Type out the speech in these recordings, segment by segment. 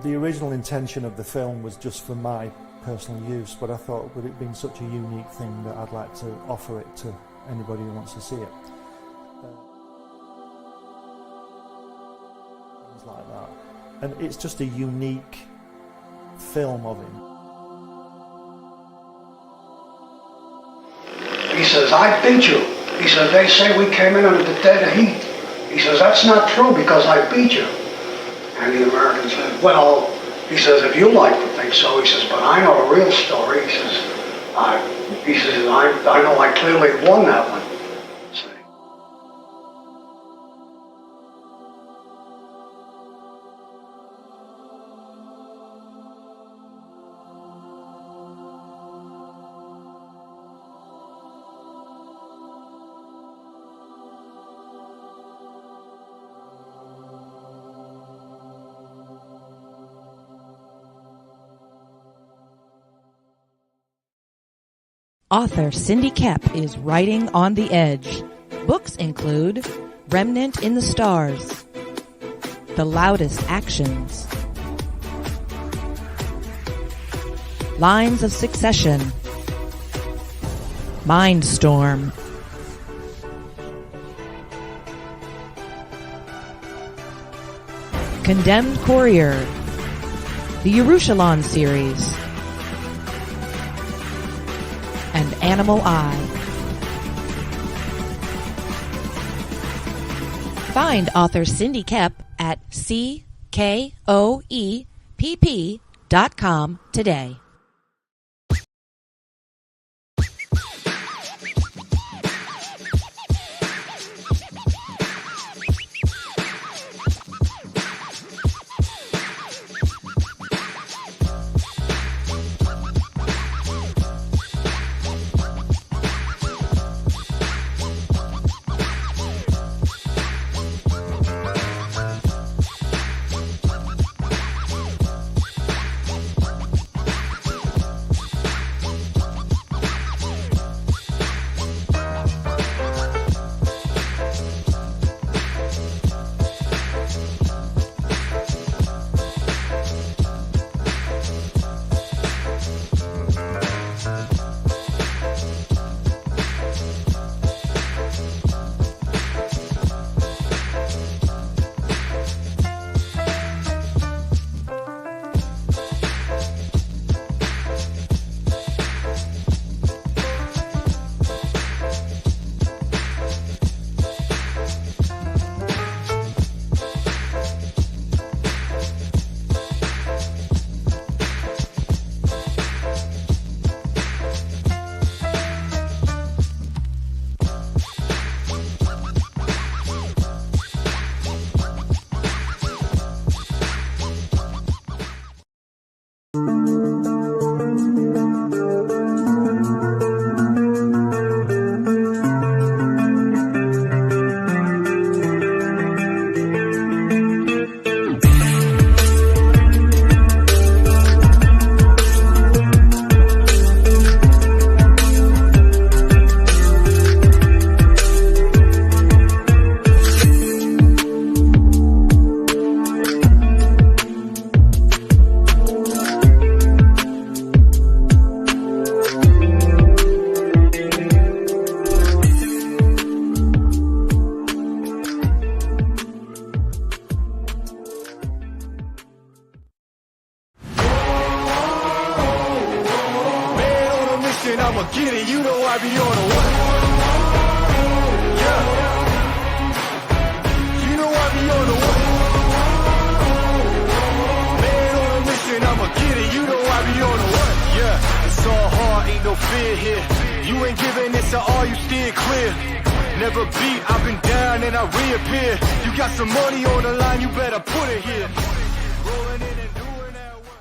The original intention of the film was just for my personal use, but I thought with it being such a unique thing that I'd like to offer it to anybody who wants to see it. Things like that. And it's just a unique film of him. He says, I beat you. He says, they say we came in under the dead of heat. He says, that's not true because I beat you. And the American said, well, he says, if you like to think so, he says, but I know the real story. He says, I know I clearly won that one. See? Author Cindy Kep is writing on the edge. Books include Remnant in the Stars, The Loudest Actions, Lines of Succession, Mindstorm, Condemned Courier, the Yerushalayim series, and Animal Eye. Find author Cindy Kep at CKOEPP.com today. I'ma get it, you know I be on the way. Yeah. You know I be on the way. Man on a mission, I'ma get it, you know I be on the way. Yeah, it's all hard, ain't no fear here. You ain't giving this to all, you steer clear. Never beat, I've been down and I reappear. You got some money on the line, you better put it here. Rolling in and doing that work.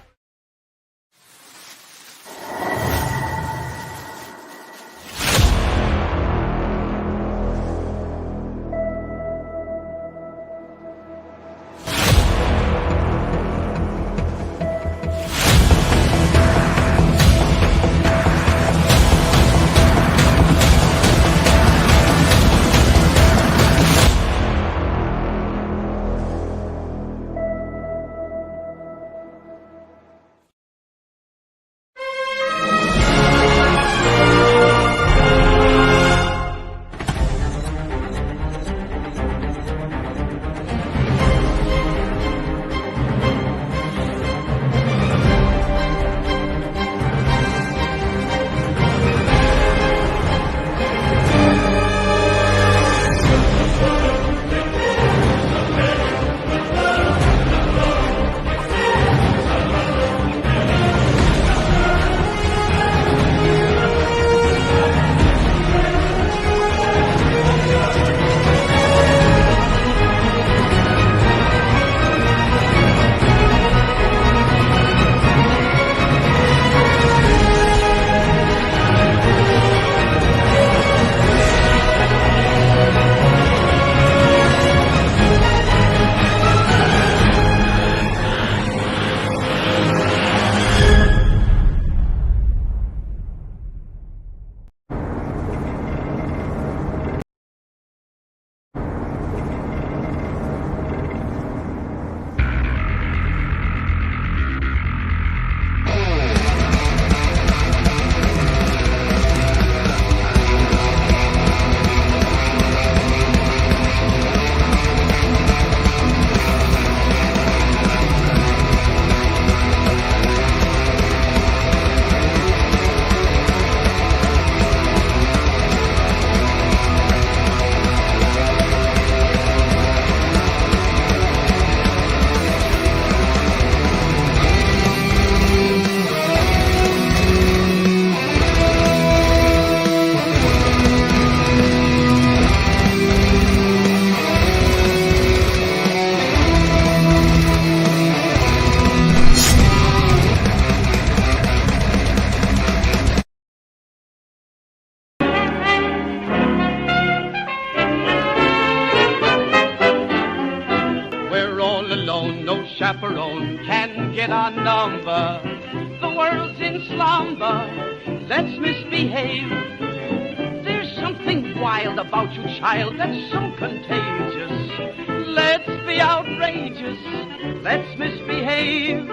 all alone, no chaperone can get our number. The world's in slumber, let's misbehave. There's something wild about you, child, that's so contagious. Let's be outrageous, let's misbehave.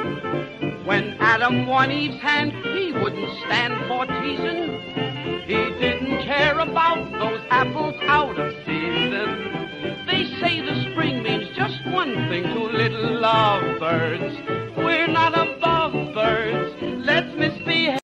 When Adam won Eve's hand, he wouldn't stand for teasing. He didn't care about those apples out of season. They say the spring means just one thing to little lovebirds. We're not above birds, let's misbehave.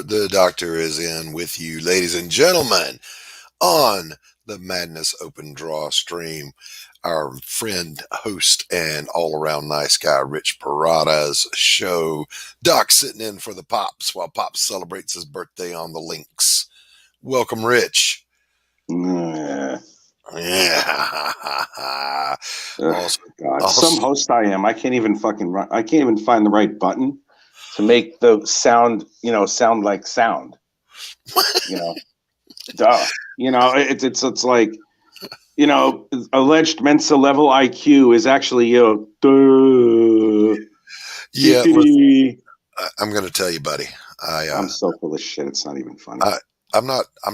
The doctor is in with you, ladies and gentlemen, on the Madness Open Draw stream. Our friend, host, and all-around nice guy, Rich Perotta's show. Doc sitting in for the Pops while Pops celebrates his birthday on the links. Welcome, Rich. Yeah. Also, God. Some host I am. I can't even fucking run. I can't even find the right button to make the sound, sound like sound. Duh. It's like, alleged Mensa level IQ is actually, duh. Yeah. I'm going to tell you, buddy. I'm so full of shit. It's not even funny. I'm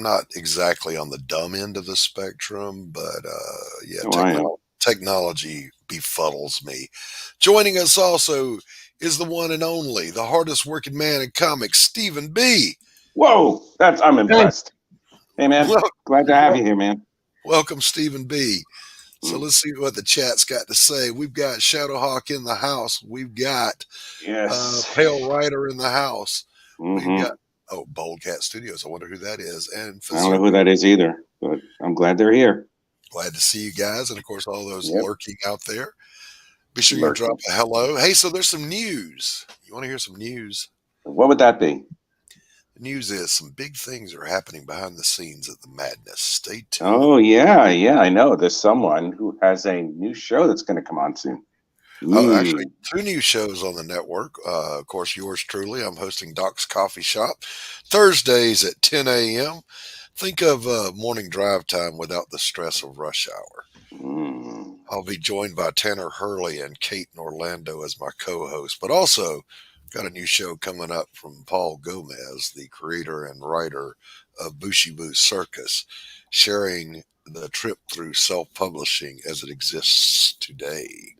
not exactly on the dumb end of the spectrum, but technology befuddles me. Joining us also is the one and only, the hardest working man in comics, Stephen B. Whoa, I'm impressed. Hey man, glad to have you here, man. Welcome, Stephen B. So let's see what the chat's got to say. We've got Shadowhawk in the house. We've got Pale Rider in the house. Mm-hmm. We've got Bold Cat Studios. I wonder who that is. And I don't know who that is either, but I'm glad they're here. Glad to see you guys, and of course all those lurking out there. Be sure you drop a hello. Hey, so there's some news. You want to hear some news? What would that be? The news is some big things are happening behind the scenes at the Madness. Stay tuned. Oh yeah, I know. There's someone who has a new show that's going to come on soon. Oh, actually, 2 new shows on the network. Of course, yours truly. I'm hosting Doc's Coffee Shop Thursdays at 10 a.m. Think of morning drive time without the stress of rush hour. I'll be joined by Tanner Hurley and Kate in Orlando as my co-host, but also Got a new show coming up from Paul Gomez, the creator and writer of Bushibu Circus, sharing the trip through self-publishing as it exists today.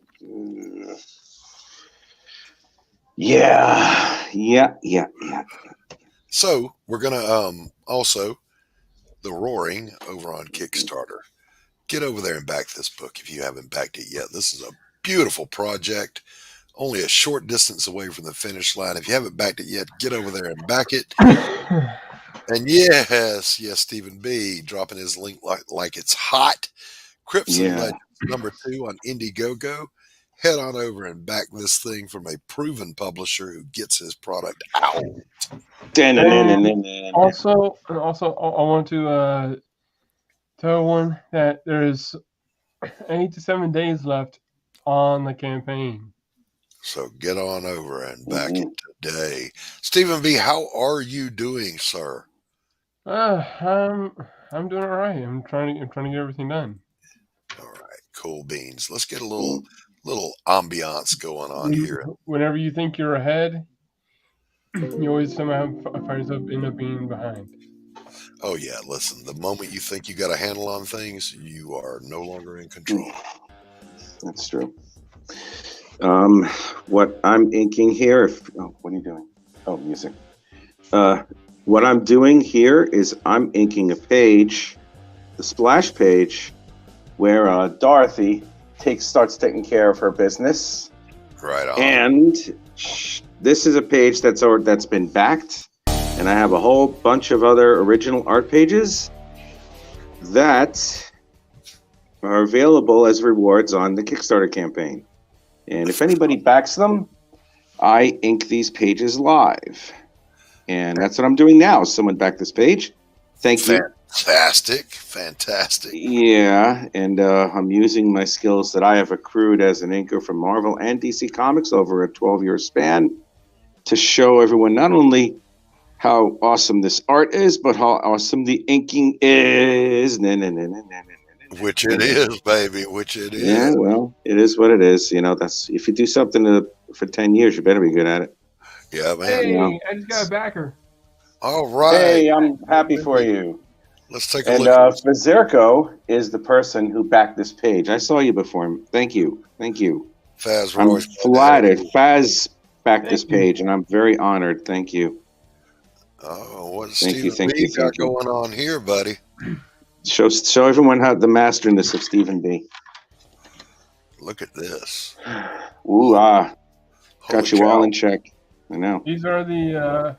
Yeah. So we're gonna also the Roaring over on Kickstarter. Get over there and back this book if you haven't backed it yet. This is a beautiful project, only a short distance away from the finish line. If you haven't backed it yet, get over there and back it. And yes, Stephen B. dropping his link like it's hot. Crypts and Legends #2 on Indiegogo. Head on over and back this thing from a proven publisher who gets his product out. Also, I want to tell everyone that there's 8 to 7 days left on the campaign. So get on over and back it today. Stephen B., how are you doing, sir? I'm doing all right. I'm trying to get everything done. All right, cool beans. Let's get a little ambiance going on here. Whenever you think you're ahead, you always somehow find yourself end up being behind. Oh yeah, listen. The moment you think you got a handle on things, you are no longer in control. That's true. What I'm inking here, what are you doing? Oh, music. What I'm doing here is I'm inking a page, the splash page, where Dorothy starts taking care of her business. Right on. And this is a page that's been backed, and I have a whole bunch of other original art pages that are available as rewards on the Kickstarter campaign. And if anybody backs them, I ink these pages live. And that's what I'm doing now. Someone backed this page. Thank you. Fantastic. Yeah, and I'm using my skills that I have accrued as an inker from Marvel and DC Comics over a 12-year span to show everyone not only how awesome this art is, but how awesome the inking is. Which it is, baby. Which it is. Yeah, well, it is what it is. You know, that's if you do something for 10 years, you better be good at it. Yeah, man. Hey, I just got a backer. All right. Hey, I'm happy for you. Let's take a look. And Fazerko is the person who backed this page. I saw you before. Thank you. Faz, I'm flattered. Faz backed this page, and I'm very honored. Thank you. Oh, what's Stephen B. got going on here, buddy? Show everyone how the masterness of Stephen B. Look at this. Ooh, got you all in check. I know. These are the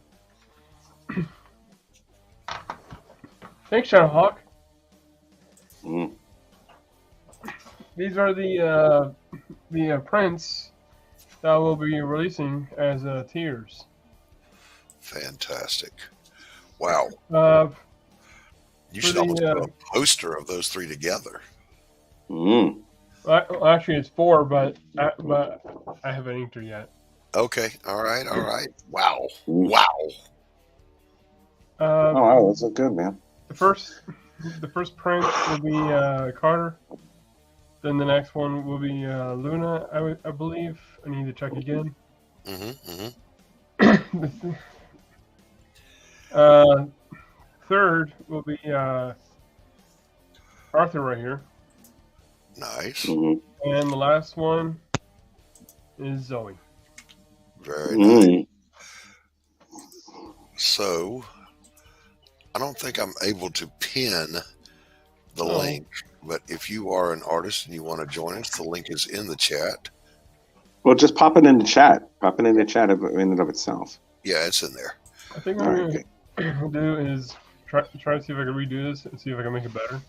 thanks, Shadowhawk. These are the prints that we'll be releasing as tiers. Fantastic. Wow. You should almost do a poster of those three together. Well, actually, it's 4, but I haven't inked her yet. Okay. All right. Wow. Wow, those look good, man. The first print will be Carter. Then the next one will be Luna, I believe. I need to check again. Third will be Arthur right here. Nice. And the last one is Zoe. Very nice. So, I don't think I'm able to pin the link, but if you are an artist and you want to join us, the link is in the chat. Well, just pop it in the chat. Pop it in the chat in and of itself. Yeah, it's in there. I think what I'm going to do is try to see if I can redo this and see if I can make it better.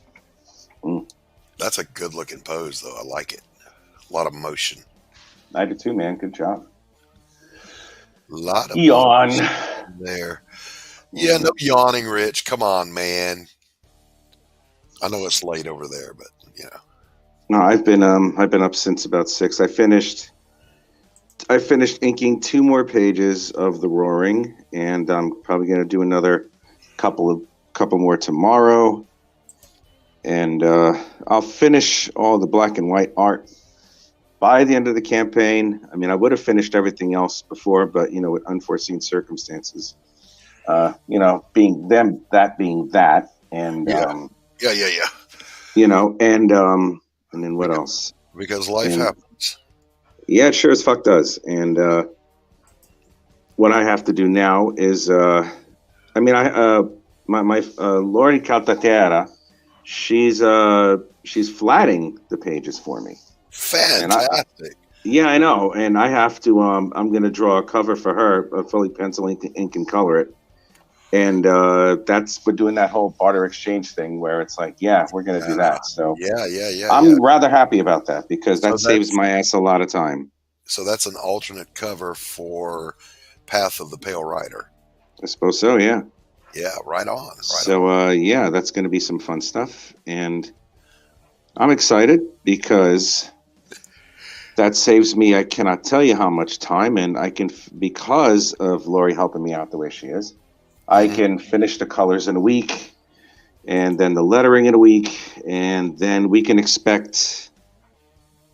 That's a good looking pose, though. I like it. A lot of motion. I do too, man. Good job. A lot of yawn there. Yeah, no yawning, Rich. Come on, man. I know it's late over there, but No, I've been up since about 6. I finished inking 2 more pages of The Roaring, and I'm probably going to do another couple more tomorrow. And I'll finish all the black and white art by the end of the campaign. I mean, I would have finished everything else before, but with unforeseen circumstances, being that, and yeah. and then what else? Because life happens. Yeah, it sure as fuck does. And what I have to do now is, my Lori Caltatera, she's flatting the pages for me. Fantastic. Yeah, I know. And I have to, I'm going to draw a cover for her, fully pencil ink and color it. And we're doing that whole barter exchange thing where it's like, yeah, we're going to do that. So I'm rather happy about that because that saves my ass a lot of time. So that's an alternate cover for Path of the Pale Rider. I suppose so, yeah. Yeah, right on. That's going to be some fun stuff. And I'm excited because that saves me, I cannot tell you how much time. And I can, because of Lori helping me out the way she is, I can finish the colors in a week and then the lettering in a week. And then we can expect,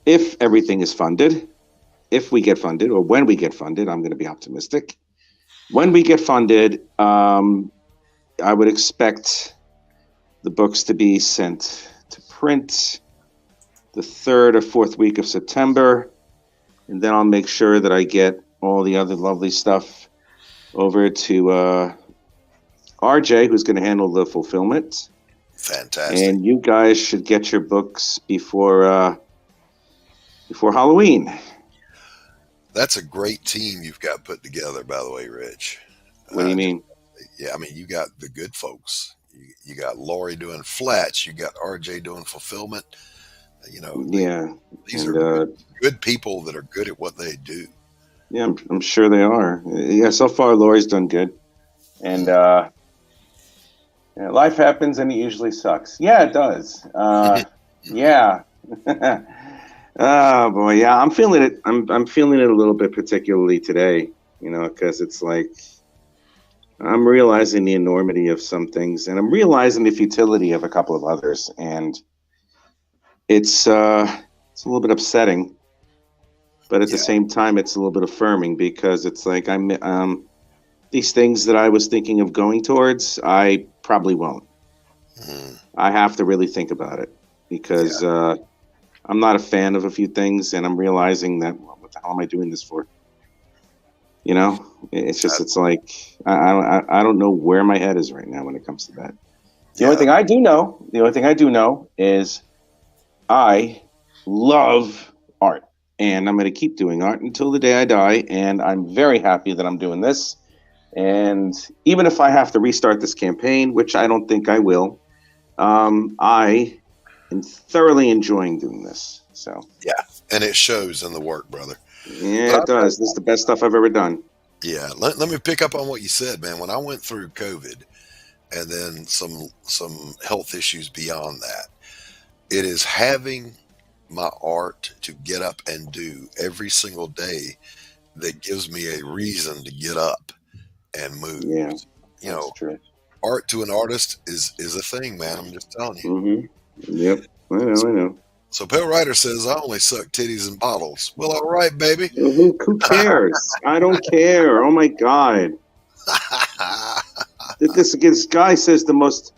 if everything is funded, if we get funded or when we get funded, I'm going to be optimistic. When we get funded, I would expect the books to be sent to print the 3rd or 4th week of September. And then I'll make sure that I get all the other lovely stuff over to RJ, who's going to handle the fulfillment. Fantastic. And you guys should get your books before Halloween. That's a great team you've got put together, by the way, Rich. What do you mean? Yeah, I mean, you got the good folks. You got Lori doing flats. You got RJ doing fulfillment. These are good people that are good at what they do. Yeah, I'm sure they are. Yeah, so far Lori's done good. And life happens and it usually sucks. Yeah, it does. Yeah. Oh boy, yeah, I'm feeling it. I'm feeling it a little bit, particularly today. Because it's like I'm realizing the enormity of some things, and I'm realizing the futility of a couple of others, and it's a little bit upsetting, but at the same time, it's a little bit affirming because it's like these things that I was thinking of going towards, I probably won't. I have to really think about it because. I'm not a fan of a few things, and I'm realizing that, what the hell am I doing this for? It's just, it's like, I don't know where my head is right now when it comes to that. The only thing I do know is I love art, and I'm going to keep doing art until the day I die, and I'm very happy that I'm doing this. And even if I have to restart this campaign, which I don't think I will, I am thoroughly enjoying doing this. So yeah, and it shows in the work, brother. Yeah, it does. This is the best stuff I've ever done. Yeah, let me pick up on what you said, man. When I went through COVID and then some health issues beyond that, it is having my art to get up and do every single day that gives me a reason to get up and move. Yeah, that's true. Art to an artist is a thing, man. I'm just telling you. Mm-hmm. Yep, I know. So Pale Rider says, I only suck titties and bottles. Well, all right, baby. Who cares? I don't care. Oh, my God. This guy says the most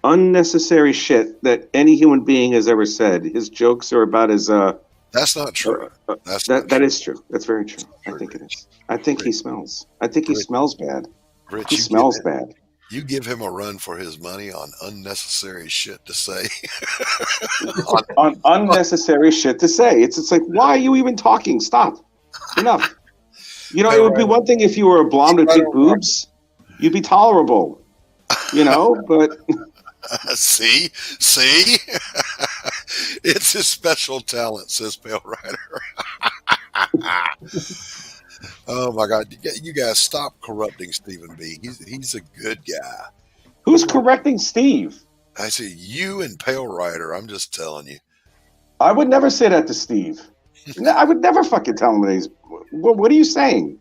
unnecessary shit that any human being has ever said. His jokes are about as... That's not true. That is true. That's very true. I think it is. I think he smells. I think he smells bad. Rich, he smells bad. You give him a run for his money on unnecessary shit to say. on unnecessary shit to say. It's like, why are you even talking? Stop. Enough. It would be one thing if you were a blonde with big boobs. You'd be tolerable. But... See? It's his special talent, says Pale Rider. Oh my God! You guys stop corrupting Stephen B. He's a good guy. Who's correcting Steve? I say you and Pale Rider. I'm just telling you. I would never say that to Steve. I would never fucking tell him that he's. What are you saying?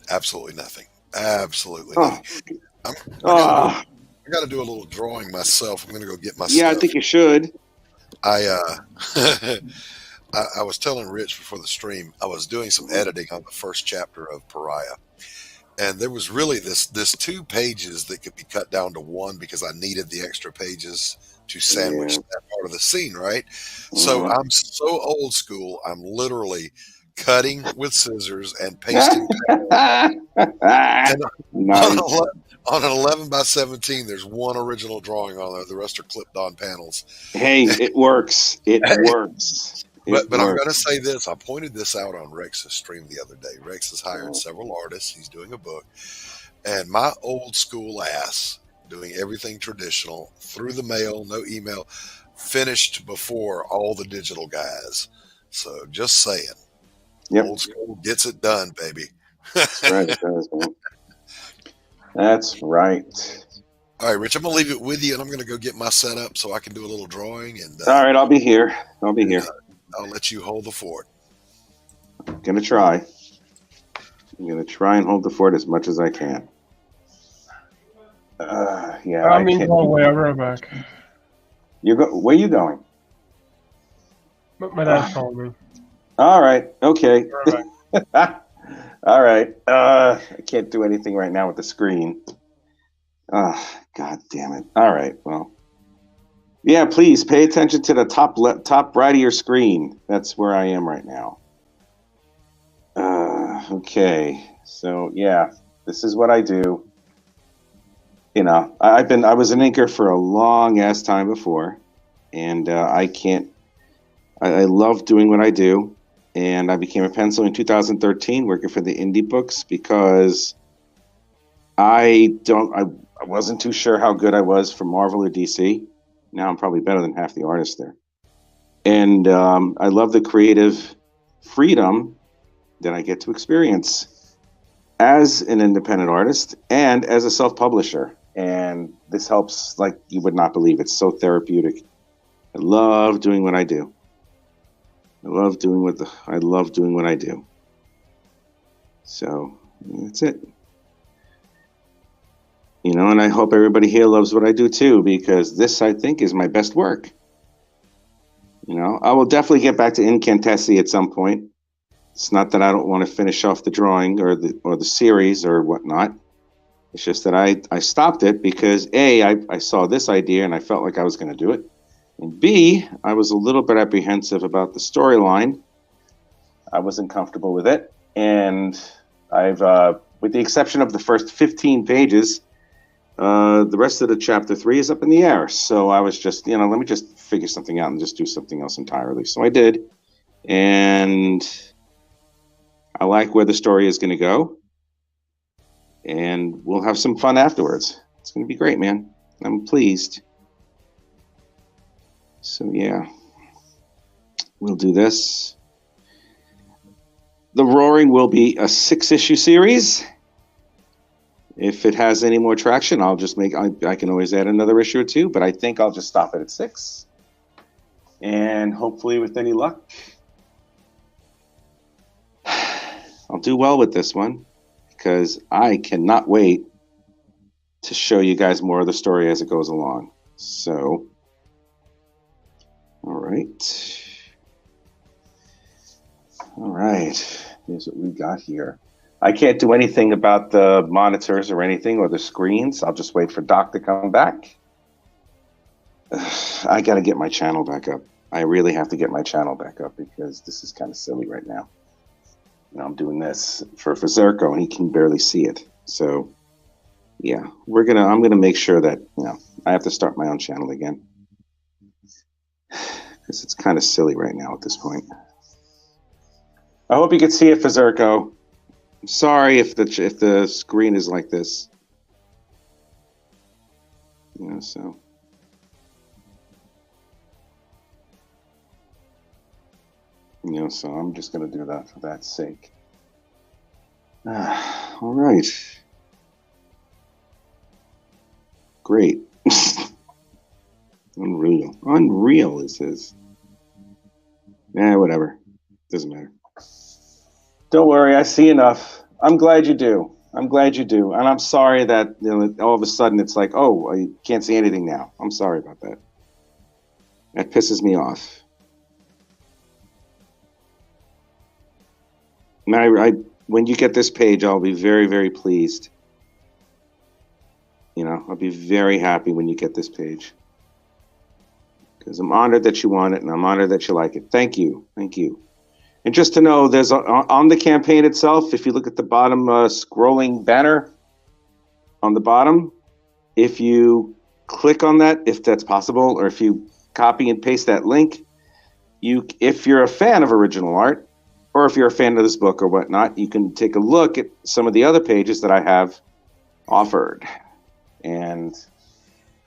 Absolutely nothing. Absolutely nothing. I got to do a little drawing myself. I'm going to go get my. Yeah, stuff. I think you should. I I was telling Rich before the stream, I was doing some editing on the first chapter of Pariah. And there was really this 2 pages that could be cut down to 1 because I needed the extra pages to sandwich that part of the scene, right? So I'm so old school, I'm literally cutting with scissors and pasting panels. And Nice. on an 11 by 17, there's 1 original drawing on there. The rest are clipped on panels. Hey, it works. It works. But I'm going to say this. I pointed this out on Rex's stream the other day. Rex has hired several artists. He's doing a book. And my old school ass, doing everything traditional, through the mail, no email, finished before all the digital guys. So just saying. Yep. Old school gets it done, baby. That's right. It does, man. That's right. All right, Rich, I'm going to leave it with you, and I'm going to go get my setup so I can do a little drawing. And all right, I'll be here. I'll let you hold the fort. I'm going to try. I'm going to try and hold the fort as much as I can. Yeah. I mean, go away. I'll be right back. Where are you going? My dad's calling me. All right. Okay. Right. All right. I can't do anything right now with the screen. God damn it. All right. Well. Yeah, please pay attention to the top right of your screen. That's where I am right now. Okay. So yeah, this is what I do. You know, I was an inker for a long ass time before, and I love doing what I do. And I became a penciler in 2013, working for the indie books because I wasn't too sure how good I was for Marvel or DC. Now I'm probably better than half the artists there. And I love the creative freedom that I get to experience as an independent artist and as a self-publisher. And this helps like you would not believe. It's so therapeutic. I love doing what I do. I love doing what I do. So that's it. You know, and I hope everybody here loves what I do too, because this, I think, is my best work. You know, I will definitely get back to Incantessi at some point. It's not that I don't want to finish off the drawing or the series or whatnot. It's just that I stopped it because A, I saw this idea and I felt like I was going to do it. And B, I was a little bit apprehensive about the storyline. I wasn't comfortable with it. And I've, with the exception of the first 15 pages, the rest of the chapter 3 is up in the air. So I was just, let me just figure something out and just do something else entirely. So I did. And I like where the story is going to go. And we'll have some fun afterwards. It's going to be great, man. I'm pleased. So yeah, we'll do this. The Roaring will be a 6-issue series. If it has any more traction, I'll just I can always add another issue or 2, but I think I'll just stop it at 6. And hopefully with any luck, I'll do well with this one because I cannot wait to show you guys more of the story as it goes along. So, all right. All right. Here's what we got here. I can't do anything about the monitors or anything or the screens. I'll just wait for Doc to come back. I got to get my channel back up. I really have to get my channel back up because this is kind of silly right now. I'm doing this for Zerko and he can barely see it. So yeah, I'm gonna make sure that I have to start my own channel again because it's kind of silly right now at this point. I hope you can see it for Zerko. I'm sorry if the screen is like this. So. So I'm just going to do that for that sake. All right. Great. Unreal, it says. Whatever. Doesn't matter. Don't worry, I see enough. I'm glad you do. And I'm sorry that all of a sudden it's like, oh, I can't see anything now. I'm sorry about that. That pisses me off. When you get this page, I'll be very, very pleased. I'll be very happy when you get this page. Because I'm honored that you want it, and I'm honored that you like it. Thank you. Thank you. And just to know, there's on the campaign itself, if you look at the bottom scrolling banner on the bottom, if you click on that, if that's possible, or if you copy and paste that link, if you're a fan of original art, or if you're a fan of this book or whatnot, you can take a look at some of the other pages that I have offered. And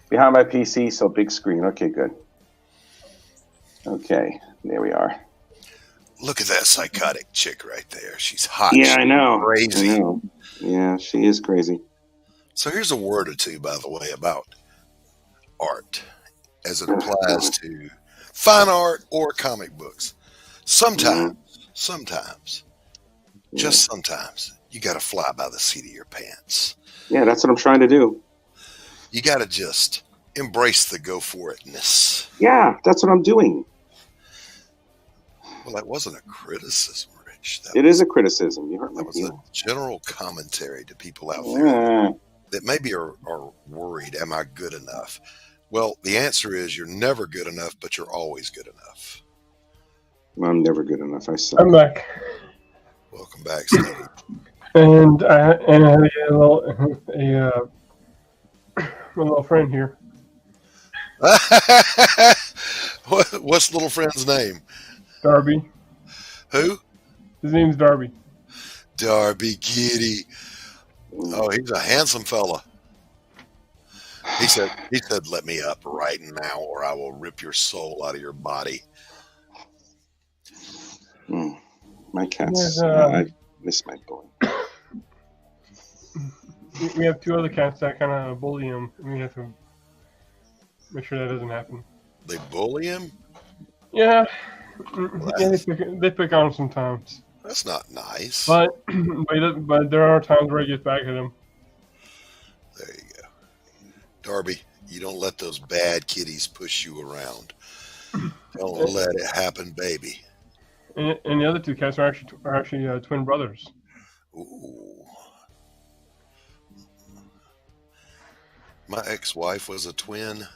behind my PC, so big screen. Okay, good. Okay, there we are. Look at that psychotic chick right there. She's hot. Yeah, She's I know. crazy. I know. Yeah, she is crazy. So here's a word or two, by the way, about art as it applies to fine art or comic books. Sometimes, just sometimes, you got to fly by the seat of your pants. Yeah, that's what I'm trying to do. You got to just embrace the go for itness. Yeah, that's what I'm doing. Well, that wasn't a criticism, Rich. It is a criticism. You hurt my That was a feelings. general commentary to people out there that maybe are worried, am I good enough? Well, the answer is you're never good enough, but you're always good enough. I'm never good enough. I suck. I'm back. Welcome back, Steve. And I had a little friend here. What's the little friend's name? Darby. Who? His name's Darby. Darby Kitty. Oh, he's a handsome fella. He said, let me up right now or I will rip your soul out of your body. My cats. There's, I miss my boy. We have two other cats that kind of bully him. We have to make sure that doesn't happen. They bully him? Yeah. Yeah, they pick on him sometimes. That's not nice. But there are times where he gets back at him. There you go. Darby, you don't let those bad kitties push you around. Don't let it happen, baby. And the other two cats are actually twin brothers. Ooh. My ex-wife was a twin,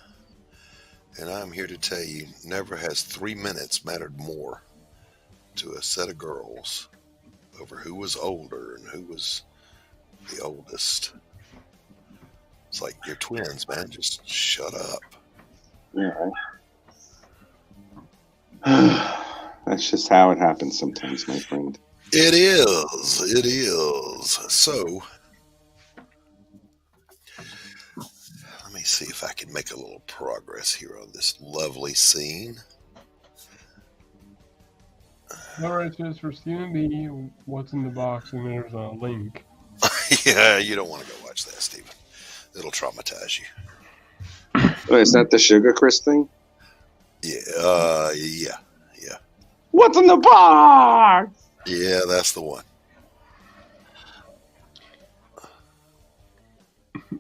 and I'm here to tell you, never has 3 minutes mattered more to a set of girls over who was older and who was the oldest. It's like, you're twins, man. Just shut up. Yeah, right. That's just how it happens sometimes, my friend. It is. It is. So, let me see if I can make a little progress here on this lovely scene. All right, so for Stephen B, what's in the box, and there's a link. Yeah, you don't want to go watch that, Stephen. It'll traumatize you. Oh, is that the Sugar Chris thing? Yeah, yeah. What's in the box? Yeah, that's the one.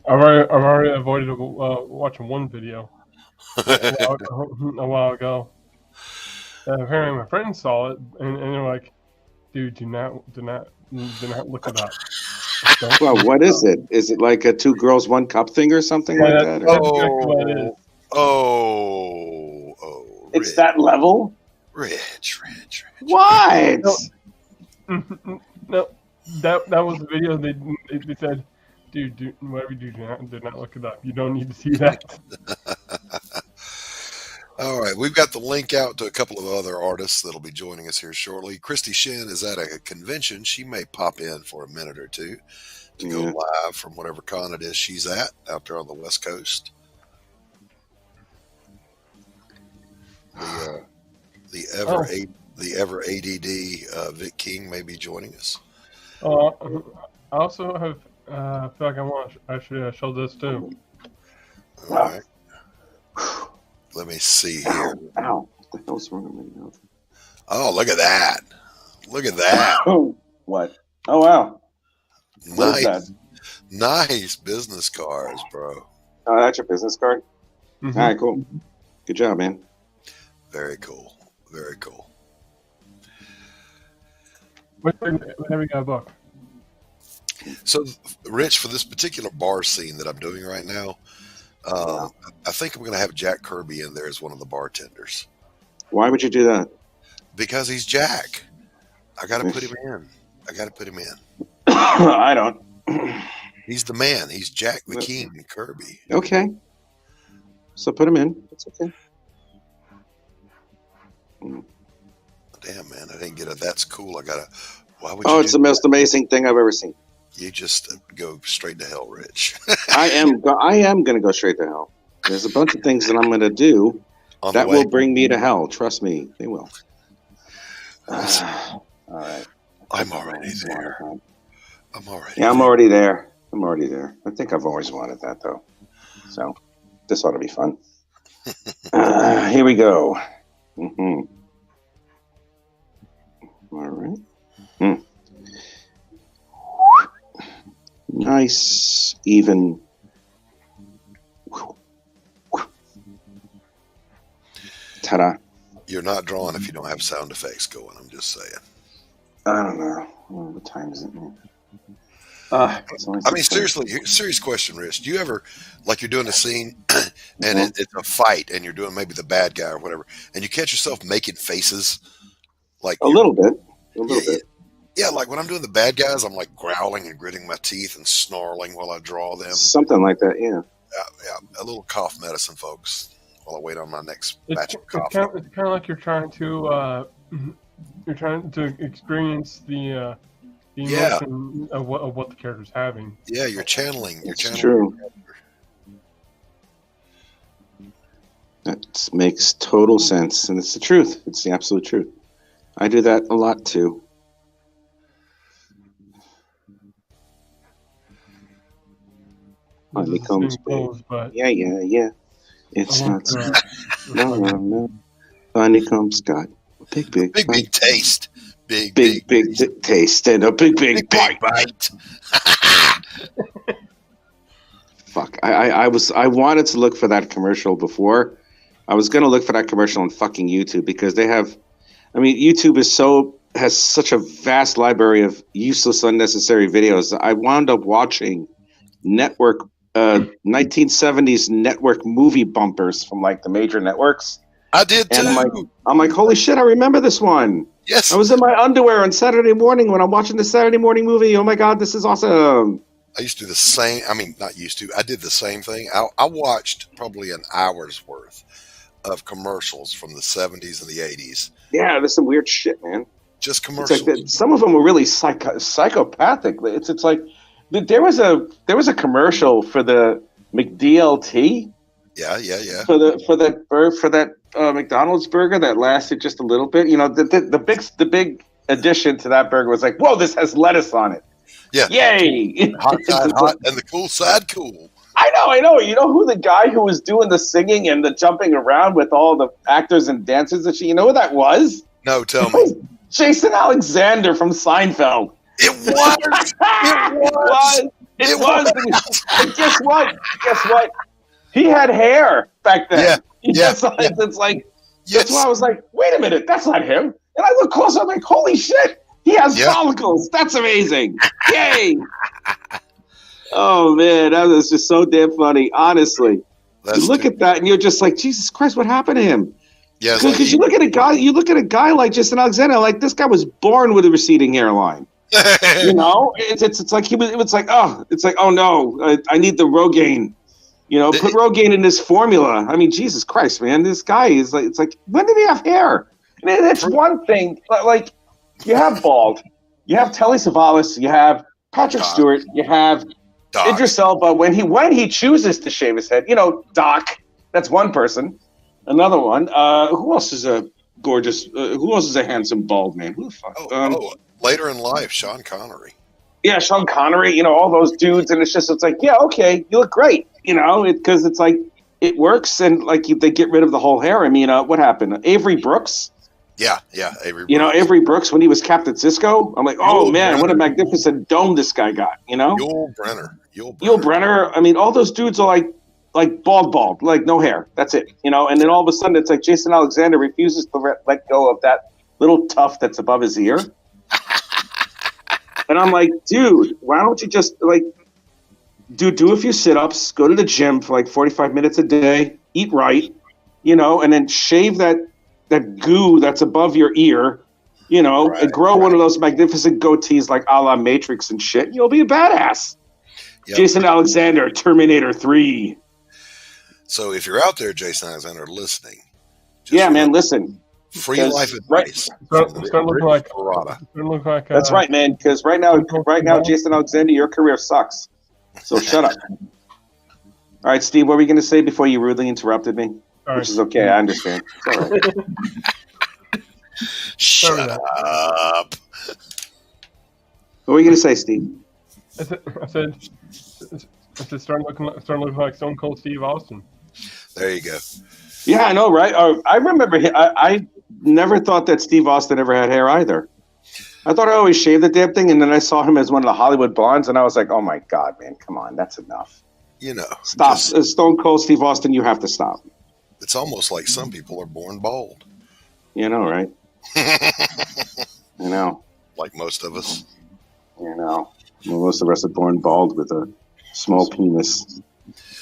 I've already avoided watching one video a while ago. Apparently, my friends saw it, and they're like, "Dude, do not look it up." Well, what is it? Is it like a 2 girls 1 cup thing or something like that? That's exactly what it is. It's Rich. That level? Rich. What? No, that was the video. They said, "Dude, whatever you do not look it up. You don't need to see that." All right, we've got the link out to a couple of other artists that'll be joining us here shortly. Christy Shin is at a convention. She may pop in for a minute or two to go live from whatever con it is she's at out there on the West Coast. The ever ADD Vic King may be joining us. I also have feel like I should show this too. All right. Let me see here. Ow. What the hell's wrong with me now? Oh, look at that. Look at that. What? Oh, wow. Nice business cards, bro. Oh, that's your business card? Mm-hmm. All right, cool. Good job, man. Very cool. Very cool. Whenever you got a book. So, Rich, for this particular bar scene that I'm doing right now, I think I'm going to have Jack Kirby in there as one of the bartenders. Why would you do that? Because he's Jack. I got to put him in. I don't. He's the man. He's Jack the King Kirby. Okay. So put him in. That's okay. Damn, man. I didn't get it. That's cool. I got to. Why would Oh, you it's the most amazing thing I've ever seen. You just go straight to hell, Rich. I am going to go straight to hell. There's a bunch of things that I'm going to do that will bring me to hell. Trust me, they will. All right. I'm already there. I'm already there. I think I've always wanted that, though. So this ought to be fun. Here we go. Mm-hmm. All right. Nice, even. Ta-da. You're not drawing if you don't have sound effects going. I'm just saying. I don't know. What time is it? I mean, seriously, serious question, Rich. Do you ever, like, you're doing a scene and it's a fight and you're doing maybe the bad guy or whatever, and you catch yourself making faces? Like a little bit. Yeah, like when I'm doing the bad guys, I'm like growling and gritting my teeth and snarling while I draw them. Something like that, yeah. Yeah. A little cough medicine, folks, while I wait on my next batch of coffee. It's kind of like you're trying to experience the emotion of what the character's having. Yeah, you're channeling. It's true. That makes total sense, and it's the truth. It's the absolute truth. I do that a lot too. Honeycomb's big. Yeah. It's not. No. Honeycomb Scott. Big taste. Big taste and a big bite. Fuck. I wanted to look for that commercial before. I was going to look for that commercial on fucking YouTube because they have. I mean, YouTube has such a vast library of useless, unnecessary videos. I wound up watching network 1970s network movie bumpers from like the major networks. I did too. And I'm like, holy shit! I remember this one. Yes. I was in my underwear on Saturday morning when I'm watching the Saturday morning movie. Oh my god, this is awesome. I used to do the same. I mean, not used to. I did the same thing. I watched probably an hour's worth of commercials from the 70s and the 80s. Yeah, there's some weird shit, man. Just commercials. Like some of them were really psychopathic. It's like there was a commercial for the McDLT. Yeah. For that McDonald's burger that lasted just a little bit. You know, the big addition to that burger was like, whoa, this has lettuce on it. Yeah. Yay. Hot side hot and the cool side cool. I know. You know who the guy who was doing the singing and the jumping around with all the actors and dancers and shit? You know who that was? No, tell me. Jason Alexander from Seinfeld. It was. It was. And guess what? He had hair back then. It's like that's why I was like, wait a minute, that's not him. And I look closer, I'm like, holy shit, he has follicles. That's amazing. Yay. Oh man, that was just so damn funny. Honestly, you look at that and you're just like, Jesus Christ, what happened to him? Yeah, because you look at a guy like Jason Alexander, like this guy was born with a receding hairline. You know, it's like oh no, I need the Rogaine. You know, put Rogaine in this formula. I mean, Jesus Christ, man, this guy is like, it's like, when did he have hair? And it's one thing, like you have bald, you have Telly Savalas, you have Patrick Stewart, you have Idris Elba when he chooses to shave his head. You know, Doc. That's one person. Another one. Who else is a gorgeous? Who else is a handsome bald man? Who the fuck? Later in life, Sean Connery. Yeah, Sean Connery. You know, all those dudes, and it's like, yeah, okay, you look great. You know, because it's like it works, and like they get rid of the whole hair. I mean, what happened? Avery Brooks. Yeah, Avery Brooks. You know, Avery Brooks when he was Captain Cisco. I'm like, oh man, what a magnificent dome this guy got. You know, Yul Brenner. I mean, all those dudes are like bald, like no hair. That's it. You know, and then all of a sudden it's like Jason Alexander refuses to let go of that little tuft that's above his ear. And I'm like, dude, why don't you just like do a few sit-ups, go to the gym for like 45 minutes a day, eat right, and then shave that goo that's above your ear, and grow one of those magnificent goatees like a la Matrix and shit. You'll be a badass. Yep. Jason Alexander, Terminator 3. So if you're out there, Jason Alexander, listening. Man, listen. Free life advice. Start looking like Perotta. That's right, man. Because right now, Jason Alexander, your career sucks. So shut up. All right, Steve, what were you going to say before you rudely interrupted me? Which is okay, I understand. It's all right. Shut up. What were you going to say, Steve? I said, start looking like Stone Cold Steve Austin. There you go. Yeah, I know, right? I remember. I never thought that Steve Austin ever had hair either. I thought I always shaved the damn thing, and then I saw him as one of the Hollywood blondes, and I was like, "Oh my God, man, come on, that's enough." Stop. Stone Cold Steve Austin, you have to stop. It's almost like some people are born bald. Right? Like most of us. Most of us are born bald with a small penis.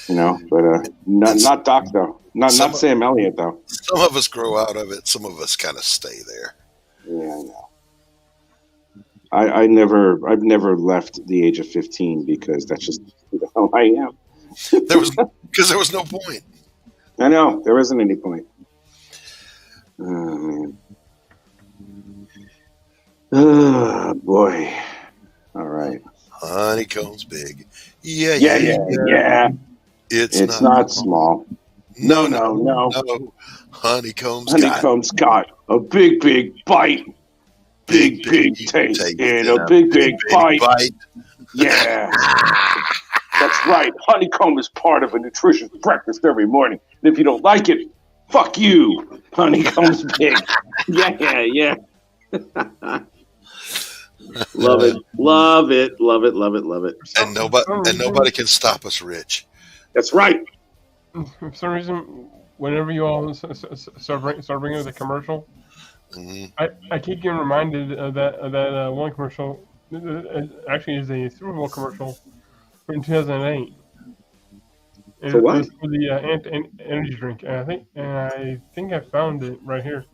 But not Doc though. Not Sam Elliott though. Some of us grow out of it. Some of us kind of stay there. Yeah, I know. I've never left the age of 15 because that's just who the hell I am. Because there was no point. I know there isn't any point. Oh man. Oh boy. All right. Honeycomb's big. Yeah. It's not small. No. Honeycomb's got a big bite. Big taste and a big bite. Yeah. That's right. Honeycomb is part of a nutritious breakfast every morning. And if you don't like it, fuck you. Honeycomb's big. Yeah. Love it. And nobody can stop us, Rich. That's right. For some reason, whenever you all start bringing the commercial, I keep getting reminded of that one commercial. Actually, is a Super Bowl commercial from 2008. For what? It was for the energy drink. And I think I found it right here.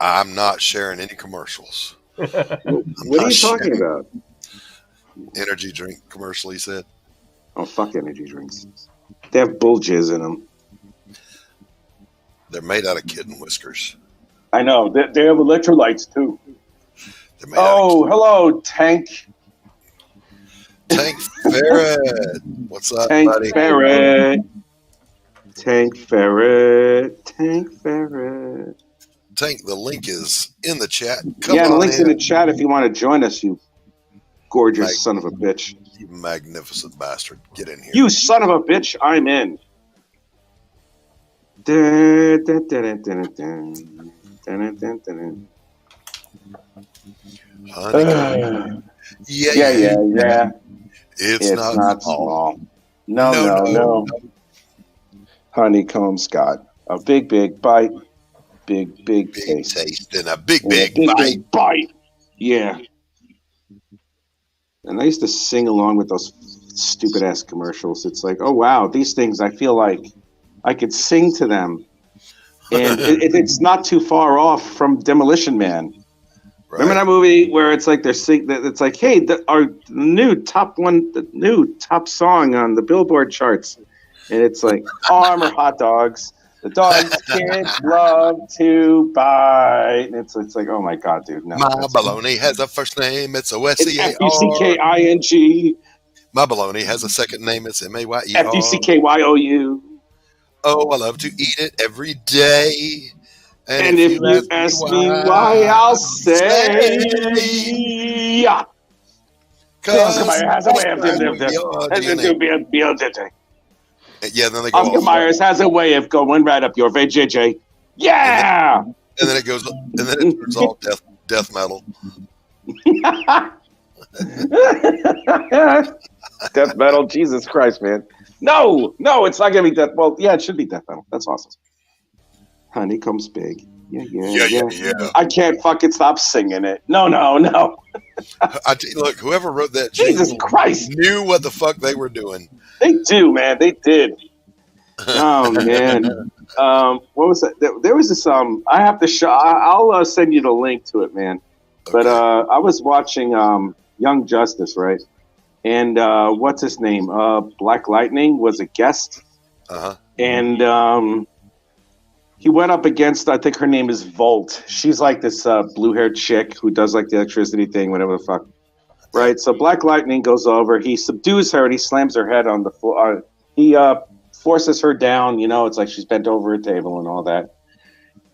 I'm not sharing any commercials. What are you talking about? Energy drink commercial, he said. Oh, fuck energy drinks. They have bull jizz in them. They're made out of kitten whiskers. I know. They have electrolytes, too. Hello, Tank. Tank Ferret. What's up, Tank buddy? Ferret. Tank, the link is in the chat. The link's in the chat if you want to join us, you gorgeous son of a bitch. You magnificent bastard. Get in here. You son of a bitch, I'm in. Yeah. It's not small. No. Honeycomb's got a big bite. Big taste and a big bite. Yeah. And I used to sing along with those stupid ass commercials. It's like, oh wow, these things, I feel like I could sing to them. And it's not too far off from Demolition Man. Right. Remember that movie where it's like it's like, hey, our new top song on the Billboard charts, and it's like Armor hot dogs. The dogs kids love to buy. And it's like, oh my God, dude. No, my baloney has a first name. It's O-S-C-A-R. F-U-C-K-I-N-G. My baloney has a second name. It's M-A-Y-E-R. F-U-C-K-Y-O-U. Oh, I love to eat it every day. And if you ask me why, I'll say, yeah. Oscar Mayer has a way of Yeah, then they go. Oscar Myers has a way of going right up your VJJ. Yeah. And then it goes, and then it turns all death metal. Death metal, Jesus Christ, man! No, it's not gonna be death. Well, yeah, it should be death metal. That's awesome. Honeycomb's big. Yeah. I can't fucking stop singing it. No. Look, whoever wrote that Jesus jingle Christ. knew what the fuck they were doing. They do, man. They did. Oh man. What was that? There was this. I have to show. I'll send you the link to it, man. But I was watching Young Justice, right? And what's his name? Black Lightning was a guest. And he went up against, I think her name is Volt. She's like this blue-haired chick who does like the electricity thing, whatever the fuck. Right? So Black Lightning goes over. He subdues her and he slams her head on the floor. He forces her down. You know, it's like she's bent over a table and all that.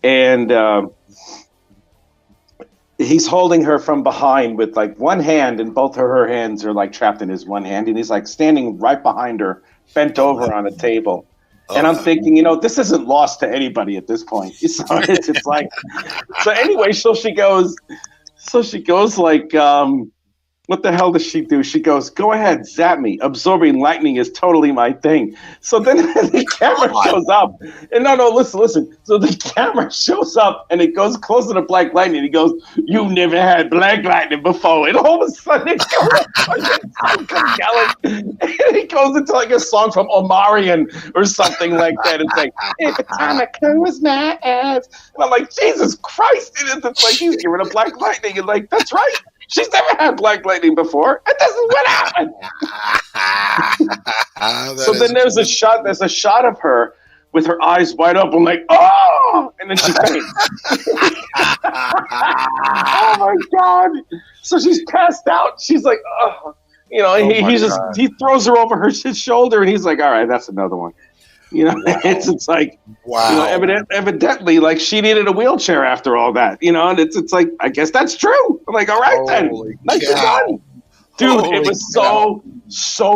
And he's holding her from behind with like one hand, and both of her hands are like trapped in his one hand. And he's like standing right behind her, bent over on a table. And I'm thinking, you know, this isn't lost to anybody at this point. So it's like, so anyway, so she goes like, what the hell does she do? She goes, go ahead, zap me. Absorbing lightning is totally my thing. So then the camera shows up. And no, listen. So the camera shows up and it goes closer to Black Lightning. He goes, you never had Black Lightning before. And all of a sudden it goes yelling. And it goes into like a song from Omarion or something like that. It's like, every time I close my eyes. And I'm like, Jesus Christ. And it's like, he's giving a Black Lightning. And like, that's right. She's never had Black Lightning before, and this is what happened. So then there's a shot of her with her eyes wide open, like, oh, and then she faints. Oh my God! So she's passed out. She's like, oh, you know. He throws her over his shoulder, and he's like, all right, that's another one. You know, it's like, wow. You know, evidently, like she needed a wheelchair after all that. You know, and it's like, I guess that's true. I'm like, all right then, nice done, dude. It was so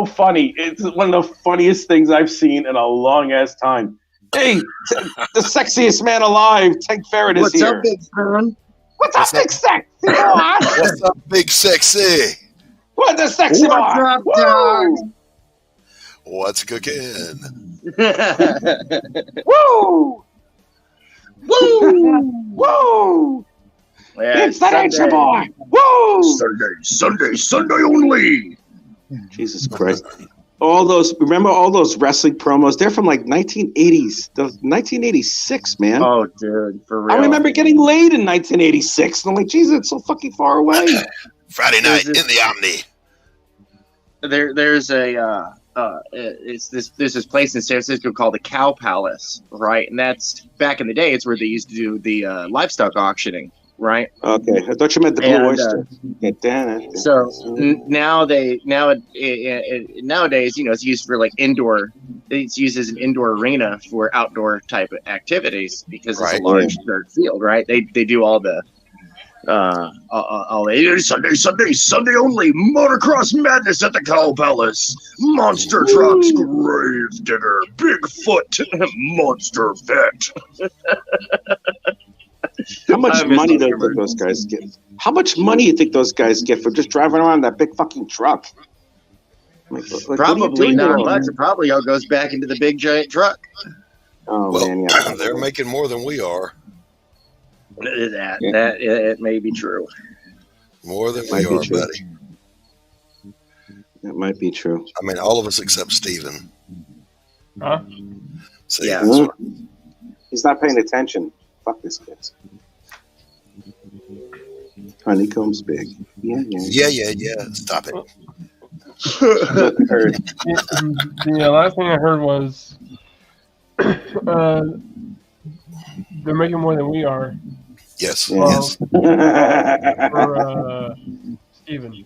funny. It's one of the funniest things I've seen in a long ass time. Hey, the sexiest man alive, Tank Ferret is here. What's up, big son? What's up, big sexy? What's up, big sexy? What the sexy boy? What's up, dog? What's cooking? Woo! Woo! Woo! Yeah, it's that extra boy! Woo! Sunday only! Jesus Christ. Remember all those wrestling promos? They're from like 1980s. 1986, man. Oh, dude, for real. I remember getting laid in 1986. And I'm like, Jesus, it's so fucking far away. Friday night in the Omni. There's this place in San Francisco called the Cow Palace, right? And that's back in the day. It's where they used to do the livestock auctioning, right? Okay, I thought you meant the Blue Oyster. Nowadays, you know, it's used for like indoor. It's used as an indoor arena for outdoor type of activities because it's a large dirt field, right? They do all the. Sunday only motocross madness at the Cow Palace. Monster trucks, grave digger, Bigfoot, monster vet. How much money do you think those guys get? How much money do you think those guys get for just driving around that big fucking truck? Like, probably not much. It probably all goes back into the big giant truck. Oh well, man, yeah. They're making more than we are. That it may be true. More than we are, buddy. That might be true. I mean, all of us except Steven. Huh? See, yeah. He's not paying attention. Fuck this kid. Honeycomb's big. Yeah. Stop it. The last thing I heard was they're making more than we are. Yes. For Steven.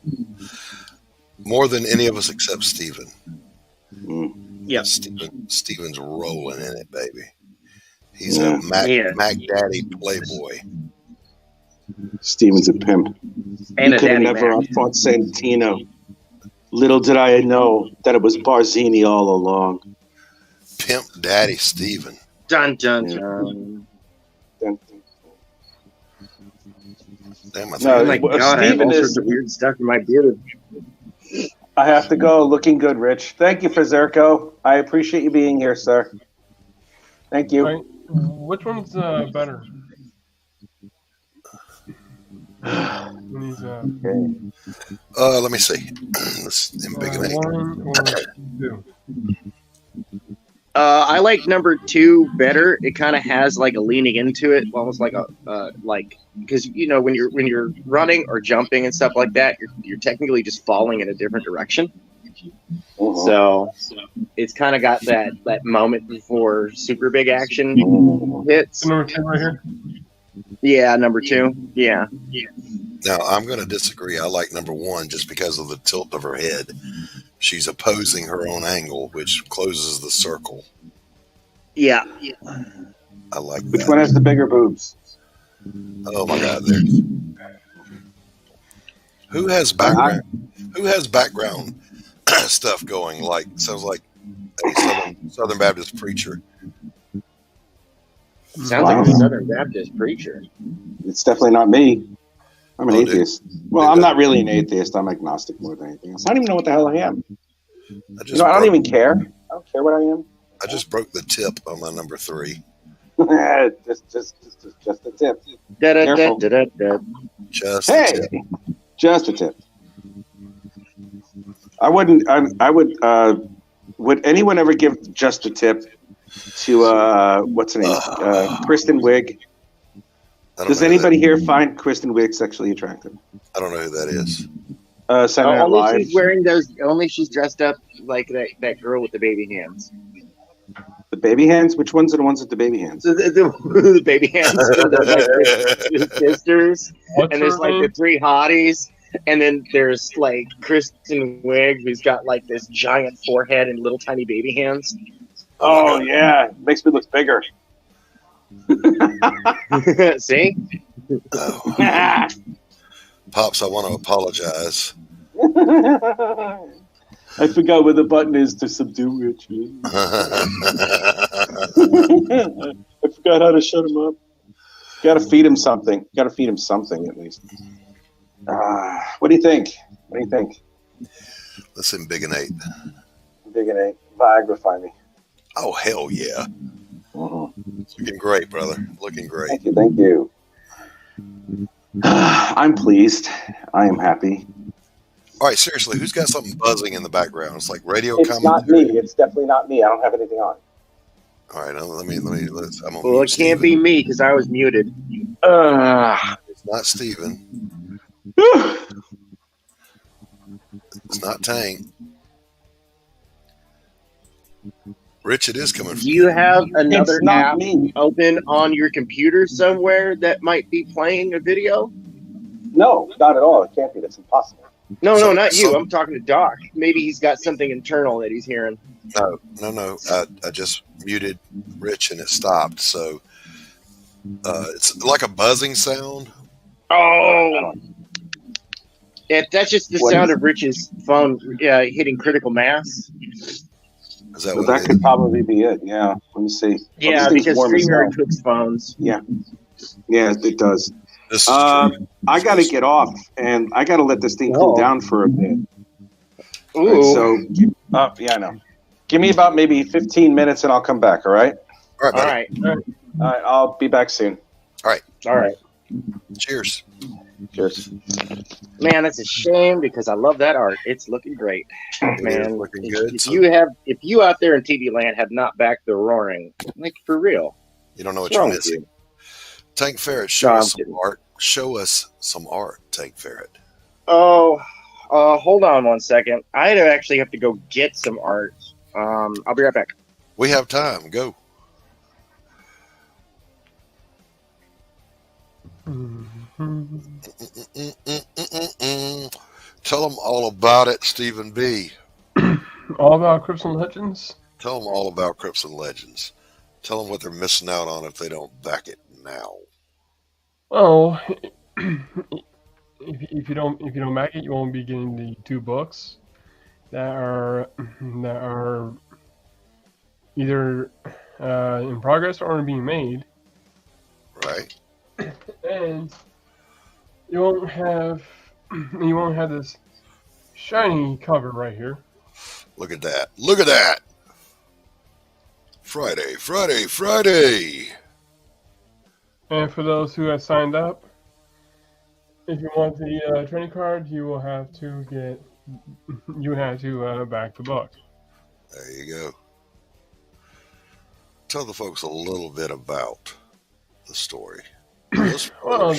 More than any of us except Steven. Yeah. Steven's rolling in it, baby. He's a Mac Daddy playboy. Steven's a pimp. And he could have never outfought Santino. Little did I know that it was Barzini all along. Pimp Daddy Steven. Dun dun dun. Damn, oh my God, I have all sorts of weird stuff in my beard. I have to go. Looking good, Rich. Thank you for Zerko. I appreciate you being here, sir. Thank you. Right. Which one's better? When he's Let me see. Let's embiggenate. 1 or 2. I like number 2 better. It kind of has like a leaning into it, almost like a like, because when you're running or jumping and stuff like that, you're technically just falling in a different direction. So it's kind of got that moment before super big action hits. Number 2 right here. Yeah, number 2. Yeah. Now I'm going to disagree. I like number 1 just because of the tilt of her head. She's opposing her own angle, which closes the circle. Yeah. I like that. Which one has the bigger boobs? Oh my God! There's who has background? Who has background stuff going? Like sounds like a Southern Baptist preacher. Sounds like a Southern Baptist preacher. It's definitely not me. I'm an atheist. Well, I'm dude. not really an atheist. I'm agnostic more than anything else. I don't even know what the hell I am. I don't even care. I don't care what I am. I just broke the tip on my number 3. just a tip. Careful. Just Hey, a tip. just a tip. I wouldn't. I would. Would anyone ever give just a tip to what's her name? Kristen Wiig. Does anybody here find Kristen Wiig sexually attractive? I don't know who that is. Saturday Night Live. She's wearing those. Only she's dressed up like that girl with the baby hands. The baby hands? Which ones are the ones with the baby hands? The baby hands. There's like the sisters, and there's like the 3 hotties, and then there's like Kristen Wiig, who's got like this giant forehead and little tiny baby hands. Oh yeah, makes me look bigger. See? Oh. Pops, I want to apologize. I forgot where the button is to subdue Richard. I forgot how to shut him up. Got to feed him something. Got to feed him something at least. What do you think? What do you think? Let's embiggenate. Embiggenate. Viagra, find me. Oh, hell yeah. Looking great, brother. Looking great. Thank you. Thank you. I'm pleased. I am happy. All right, seriously, who's got something buzzing in the background? It's like radio It's commentary. not me. It's definitely not me. I don't have anything on. All right, let's. I'm Well, it can't be me because I was muted. It's not Steven. It's not Tank. Rich, it is coming. Do you have another It's not app me. open on your computer somewhere that might be playing a video? No, not at all. It can't be. That's impossible. No, So- not you. so- I'm talking to Doc. Maybe he's got something internal that he's hearing. No. I just muted Rich and it stopped. So it's like a buzzing sound. Oh, that's just the sound of Rich's phone hitting critical mass. Is that But what that it could is? probably be it. Yeah. Let me see. Yeah, This thing's because warm as hell. StreamYard cooks phones. Yeah, it does. This is true. I got to get off, and I got to let this thing cool down for a bit. Ooh. So, yeah, I know. Give me about maybe 15 minutes, and I'll come back. All right. All right, All buddy. right. All right. I'll be back soon. All right. Cheers. Cheers. Man, that's a shame because I love that art. It's looking great. It is Man, looking good. if you out there in TV land have not backed the Roaring, like for real, You don't know what what's you're wrong with missing. you? Tank Ferret, show No, us I'm some kidding. art. Show us some art, Tank Ferret. Oh, hold on one second. I actually have to go get some art. I'll be right back. We have time. Go. Tell them all about it, Stephen B. All about Crips and Legends. Tell them all about Crips and Legends. Tell them what they're missing out on if they don't back it now. Oh, if you don't back it, you won't be getting the 2 books that are either in progress or being made, Right? and you won't have this shiny cover right here. Look at that. Look at that. Friday, Friday, Friday. And for those who have signed up, if you want the training card, you will have to back the book. There you go. Tell the folks a little bit about the story. Well,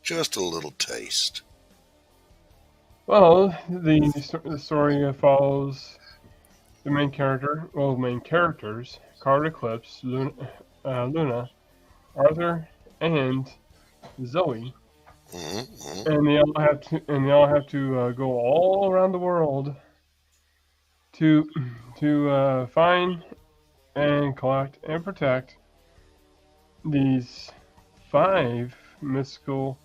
Just a little taste. Well, the story follows the main characters, Card Eclipse, Luna, Arthur, and Zoe, and they all have to go all around the world to find and collect and protect these 5 mystical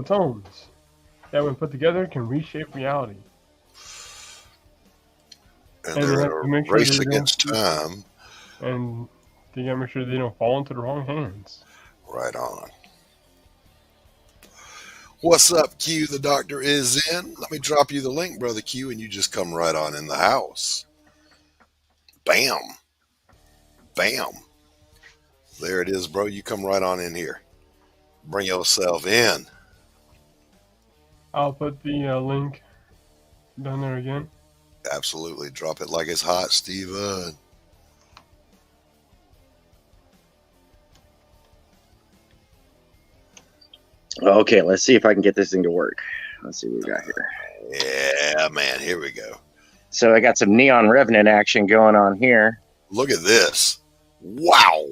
tomes that, when put together, can reshape reality. And they're a race against time. And they gotta make sure they don't fall into the wrong hands. Right on. What's up, Q? The doctor is in. Let me drop you the link, Brother Q, and you just come right on in the house. Bam. Bam. There it is, bro. You come right on in here. Bring yourself in. I'll put the link down there again. Absolutely. Drop it like it's hot, Steven. Okay, let's see if I can get this thing to work. Let's see what we got here. Yeah, man. Here we go. So I got some Neon Revenant action going on here. Look at this. Wow.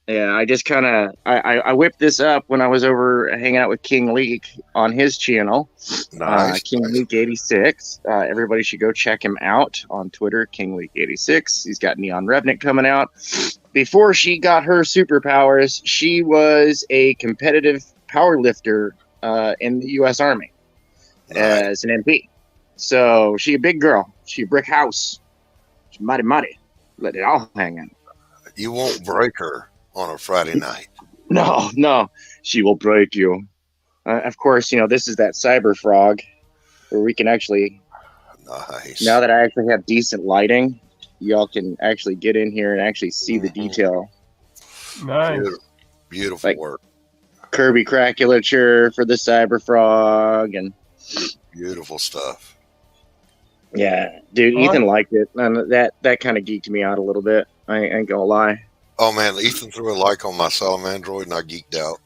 Yeah, I just kind of I whipped this up when I was over hanging out with King Leak on his channel. Nice. King Leak 86. Everybody should go check him out on Twitter, King Leak 86. He's got Neon Revenant coming out. Before she got her superpowers, she was a competitive power lifter in the U.S. Army as an MP. So she a big girl. She a brick house. She's mighty. Let it all hang in. You won't break her on a Friday night. No. She will break you. Of course, this is that cyber frog where we can actually... Nice. Now that I actually have decent lighting, y'all can actually get in here and actually see the detail. Nice. Beautiful work. Kirby craculature for the cyber frog and beautiful stuff. Yeah, dude, Ethan liked it, and that kind of geeked me out a little bit. I ain't gonna lie. Oh man, Ethan threw a like on my Salamandroid, and I geeked out.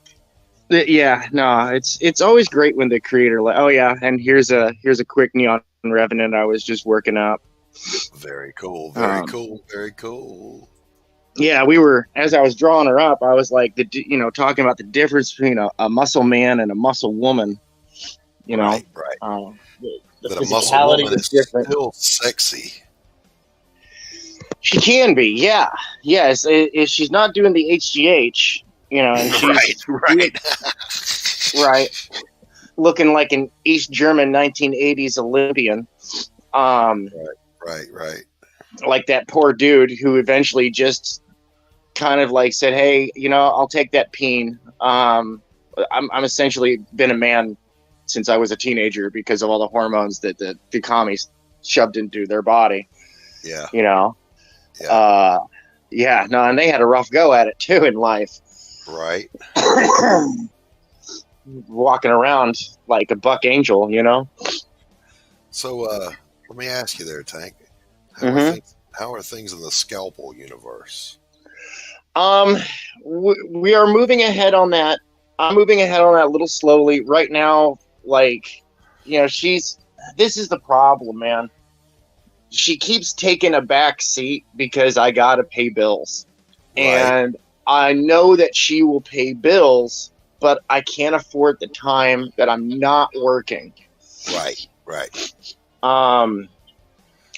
Yeah, no, it's always great when the creator oh yeah, and here's a quick Neon Revenant I was just working up. Very cool, very cool. Yeah, we were, as I was drawing her up, I was like, talking about the difference between a muscle man and a muscle woman. Right. The but a muscle woman is different. Still sexy. She can be, yeah. Yes, if she's not doing the HGH, and she's right, looking like an East German 1980s Olympian. Right. Like that poor dude who eventually just kind of like said, "Hey, I'll take that peen." I'm essentially been a man since I was a teenager because of all the hormones that the commies shoved into their body. Yeah. And they had a rough go at it too in life. Right. Walking around like a buck angel, So let me ask you there, Tank. How are things in the Scalpel universe? We are moving ahead on that. I'm moving ahead on that a little slowly right now. This is the problem, man. She keeps taking a back seat because I gotta pay bills. Right. And I know that she will pay bills, but I can't afford the time that I'm not working. Right.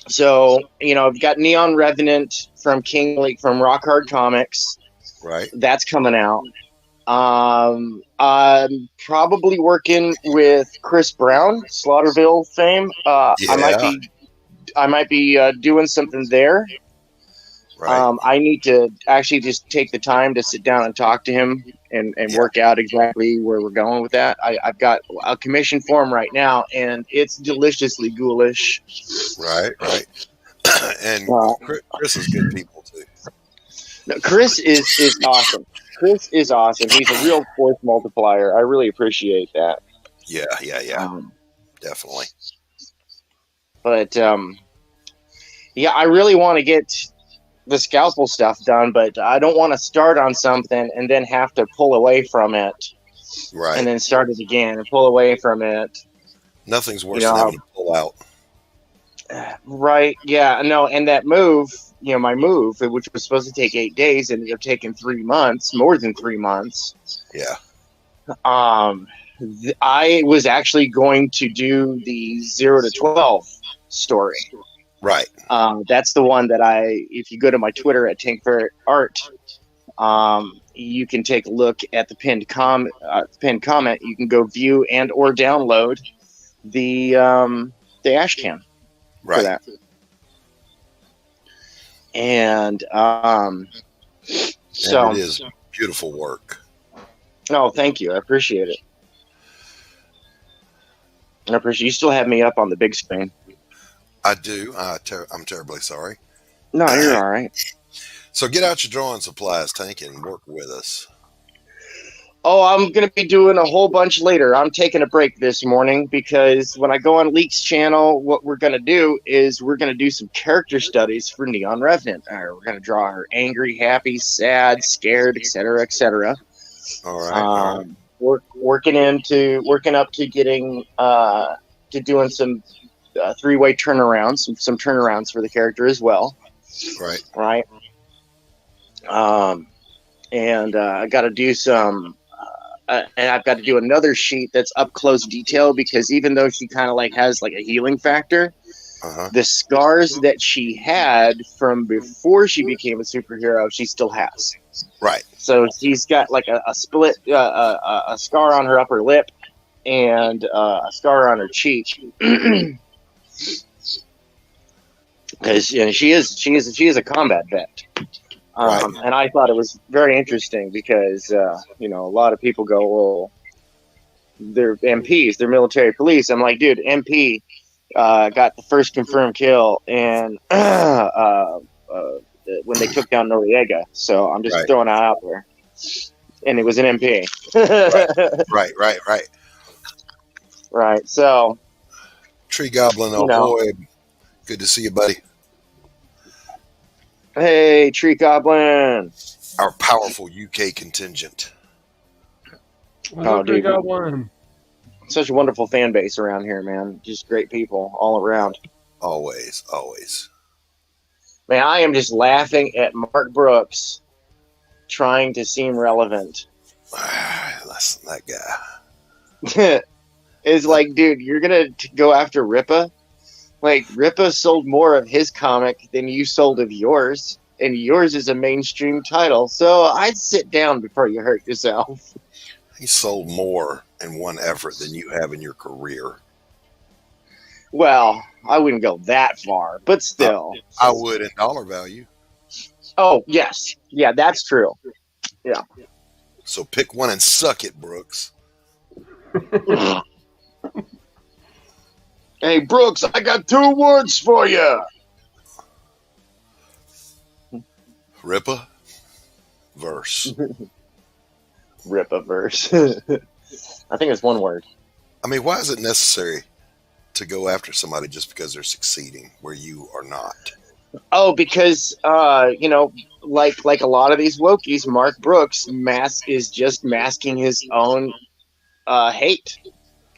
So, I've got Neon Revenant from King Leak from Rock Hard Comics. Right. That's coming out. I'm probably working with Chris Brown, Slaughterville fame. I might be doing something there. Right. I need to actually just take the time to sit down and talk to him and work out exactly where we're going with that. I've got a commission for him right now, and it's deliciously ghoulish. Right. And Chris is good people too. No, Chris is awesome. Chris is awesome. He's a real force multiplier. I really appreciate that. Yeah. Definitely. But yeah, I really want to get the scalpel stuff done, but I don't want to start on something and then have to pull away from it, Right. and then start it again and pull away from it. Nothing's worse than having to pull out. Right? Yeah. No. And that move, my move, which was supposed to take 8 days, ended up taking 3 months, more than 3 months. Yeah. I was actually going to do the 0 to 12 story. Right. That's the one that if you go to my Twitter at Tank Ferret Art, you can take a look at the pinned comment. You can go view and or download the ash can for that. And so it is beautiful work. Oh, thank you. I appreciate it. You still have me up on the big screen. I do. I'm terribly sorry. No, you're all right. So get out your drawing supplies, Tank, and work with us. Oh, I'm going to be doing a whole bunch later. I'm taking a break this morning because when I go on Leek's channel, what we're going to do is we're going to do some character studies for Neon Revenant. We're going to draw her angry, happy, sad, scared, etc., etc. All right. Working up to getting to doing some 3-way turnarounds, some turnarounds for the character as well. Right. And I got to do some, and I've got to do another sheet that's up close detail because even though she kind of has a healing factor, the scars that she had from before she became a superhero, she still has. Right. So she's got a split, a scar on her upper lip, and a scar on her cheek. Because she is a combat vet. And I thought it was very interesting because a lot of people go, well, they're MPs, they're military police. I'm like, dude, MP got the first confirmed kill and when they took down Noriega. So I'm just throwing that out there. And it was an MP. Right. Right. So Tree Goblin, boy, good to see you, buddy. Hey, Tree Goblin. Our powerful UK contingent. Tree Goblin. Such a wonderful fan base around here, man. Just great people all around. Always. Man, I am just laughing at Mark Brooks trying to seem relevant. Listen, that guy. It's like, dude, you're going to go after Ripa? Ripa sold more of his comic than you sold of yours, and yours is a mainstream title. So I'd sit down before you hurt yourself. He sold more in one effort than you have in your career. Well, I wouldn't go that far, but still. I would in dollar value. Oh, yes. Yeah, that's true. Yeah. So pick one and suck it, Brooks. Hey, Brooks, I got 2 words for you. Ripa verse. Ripa verse. I think it's 1 word. I mean, why is it necessary to go after somebody just because they're succeeding where you are not? Oh, because like a lot of these Wokies, Mark Brooks is just masking his own hate.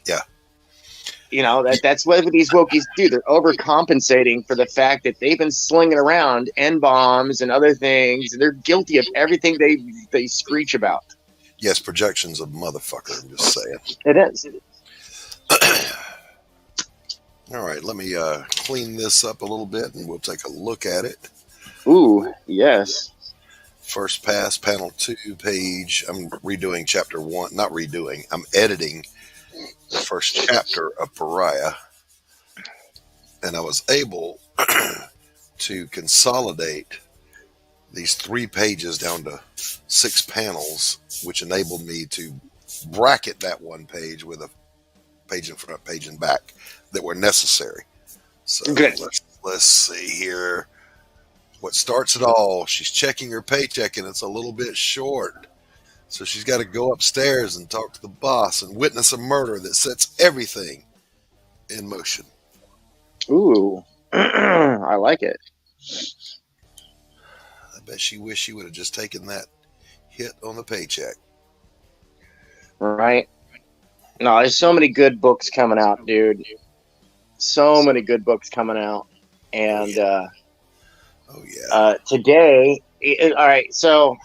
Yeah. That's what these Wokies do. They're overcompensating for the fact that they've been slinging around N-bombs and other things, and they're guilty of everything they screech about. Yes, projection's a motherfucker, I'm just saying. It is. All right, let me clean this up a little bit, and we'll take a look at it. Ooh, yes. First pass, panel 2, page. I'm redoing chapter 1. Not redoing. I'm editing the first chapter of Pariah, and I was able to consolidate these 3 pages down to 6 panels, which enabled me to bracket that 1 page with a page in front, page in back that were necessary. So good. Let's see here. What starts it all? She's checking her paycheck and it's a little bit short. So she's got to go upstairs and talk to the boss and witness a murder that sets everything in motion. Ooh, I like it. I bet she wished she would have just taken that hit on the paycheck. Right? No, there's so many good books coming out, dude. So many good books coming out. And today, all right, so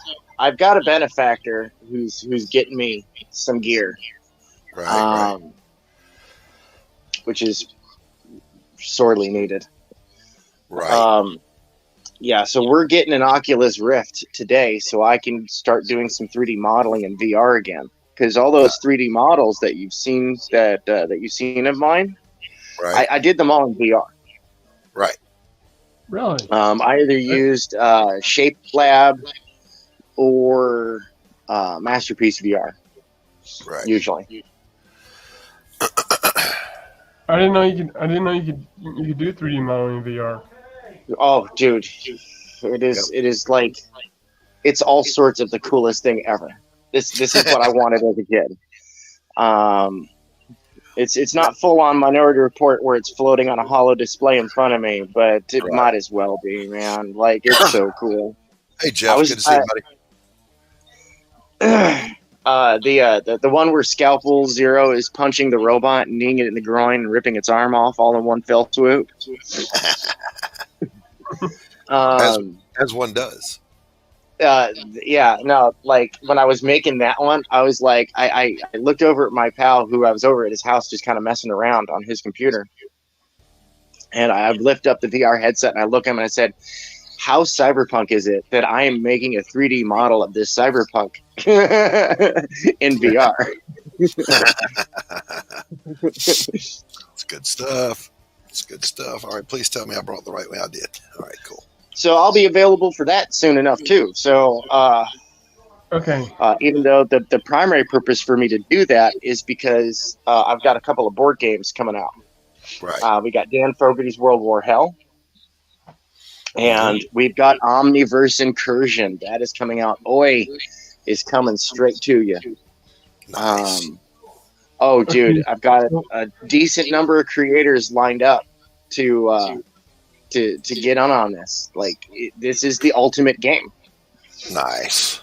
I've got a benefactor who's getting me some gear. Right. Which is sorely needed. Right. Yeah, so we're getting an Oculus Rift today, so I can start doing some 3D modeling in VR again. Because all those 3D models that you've seen that you've seen of mine, right. I did them all in VR. Right. Really? I either used Shape Lab or Masterpiece VR. Right. Usually. I didn't know you could do 3D modeling in VR. Oh, dude, it is like it's all sorts of the coolest thing ever. This is what I wanted as a kid. It's not full on Minority Report where it's floating on a hollow display in front of me, but it might as well be, man. Like, it's so cool. Hey Jeff, good to see you, buddy. The one where Scalpel Zero is punching the robot and kneeing it in the groin and ripping its arm off all in one fell swoop. As one does. Yeah, no, like when I was making that one, I was like, I looked over at my pal who I was over at his house just kind of messing around on his computer. And I lift up the VR headset and I look at him and I said, how cyberpunk is it that I am making a 3D model of this cyberpunk in VR? It's good stuff. It's good stuff. All right, please tell me I brought the right way. I did. All right, cool. So I'll be available for that soon enough too. So okay. Even though the primary purpose for me to do that is because I've got a couple of board games coming out. Right. We got Dan Fogarty's World War Hell. And we've got Omniverse Incursion. That is coming out. Oi is coming straight to you. Nice. Oh, dude, I've got a decent number of creators lined up to get on this. Like, this is the ultimate game. Nice.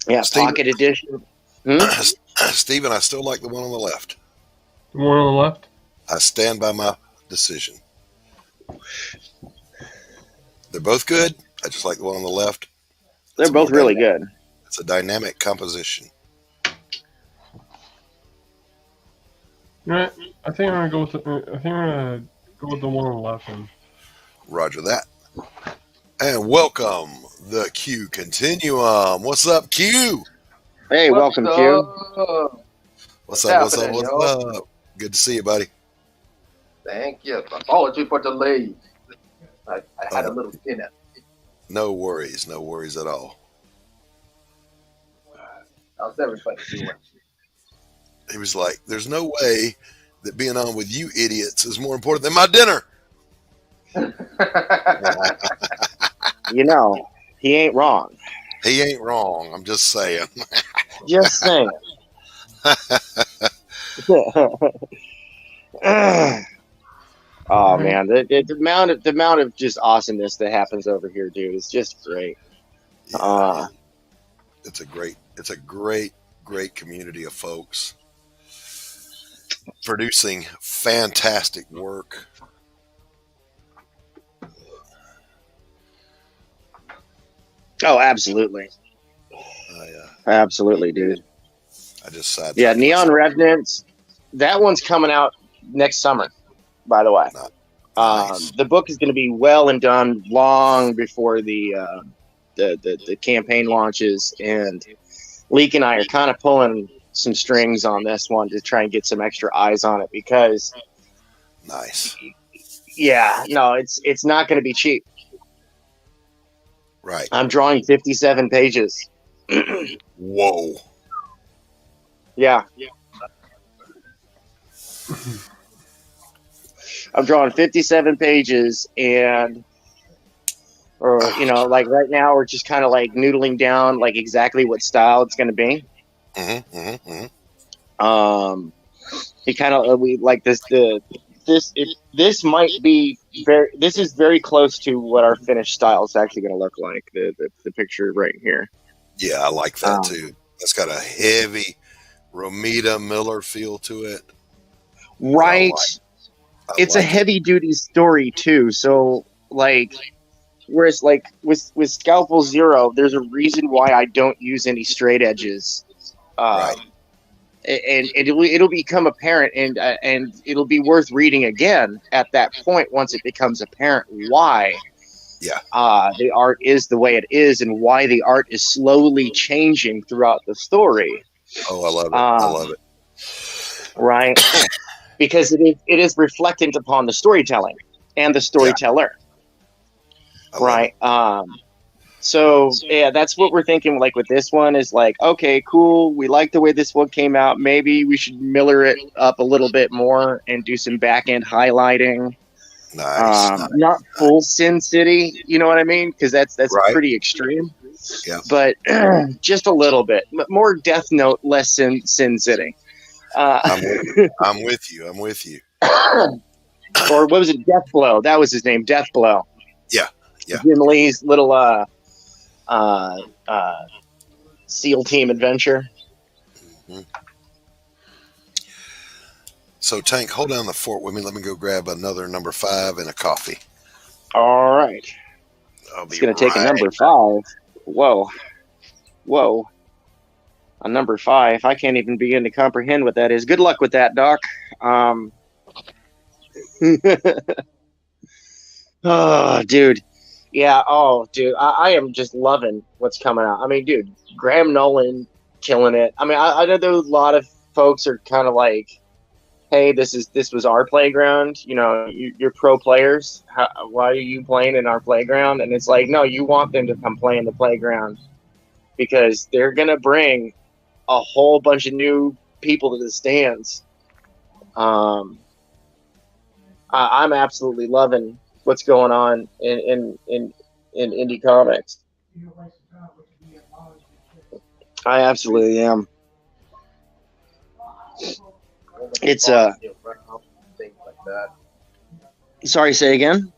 Yeah, Steven, Pocket Edition. Steven, I still like the one on the left. The one on the left? I stand by my decision. They're both good. I just like the one on the left. They're both really good. It's a dynamic composition. You know, I think I'm gonna go with the one on the left. Roger that. And welcome the Q Continuum. What's up, Q? Hey, welcome, Q. What's up? Good to see you, buddy. Thank you. Apology for delay. I had a little dinner. No worries at all. How's everybody doing? He was like, there's no way that being on with you idiots is more important than my dinner. You know, he ain't wrong. He ain't wrong. I'm just saying. Just saying. Oh man, the amount of just awesomeness that happens over here, dude, is just great. Yeah, it's a great community of folks producing fantastic work. Oh, absolutely. Absolutely, dude. I just sidetracked. Yeah, Neon Revenants. That one's coming out next summer, by the way. Nice. The book is going to be well and done long before the campaign launches, and Leek and I are kind of pulling some strings on this one to try and get some extra eyes on it because, nice. Yeah, no, it's not going to be cheap. Right. I'm drawing 57 pages. Whoa. Yeah. I'm drawing 57 pages, and or like right now we're just kind of like noodling down like exactly what style it's going to be. He kind of we like this this might be this is very close to what our finished style is actually going to look like. The picture right here. Yeah, I like that too. That's got a heavy Romita Miller feel to it. Right. It's a heavy duty story too. So like, whereas like with Scalpel Zero, there's a reason why I don't use any straight edges. Right. And it'll become apparent, and it'll be worth reading again at that point once it becomes apparent why the art is the way it is and why the art is slowly changing throughout the story. Oh, I love it. I love it. Right, because it is reflectant upon the storytelling and the storyteller. Right. So yeah, that's what we're thinking. Like with this one is like, okay, cool. We like the way this one came out. Maybe we should miller it up a little bit more and do some back end highlighting. Nice. Not full Sin City, you know what I mean? Because that's pretty extreme. Yeah. But just a little bit more Death Note, less Sin City. I'm with you. I'm with you. Or what was it? Death Blow. That was his name. Death Blow. Yeah. Yeah. Jim Lee's little SEAL team adventure. So Tank, hold down the fort with me. Let me go grab another number 5 and a coffee. All right. It's going to take a number 5. Whoa. A number 5. I can't even begin to comprehend what that is. Good luck with that, Doc. Oh, dude. Yeah, dude, I am just loving what's coming out. I mean, dude, Graham Nolan killing it. I mean, I know there a lot of folks are kind of like, hey, this was our playground. You know, you're pro players. Why are you playing in our playground? And it's like, no, you want them to come play in the playground because they're going to bring a whole bunch of new people to the stands. I'm absolutely loving what's going on in indie comics. I absolutely am. It's things like that. Sorry, say again.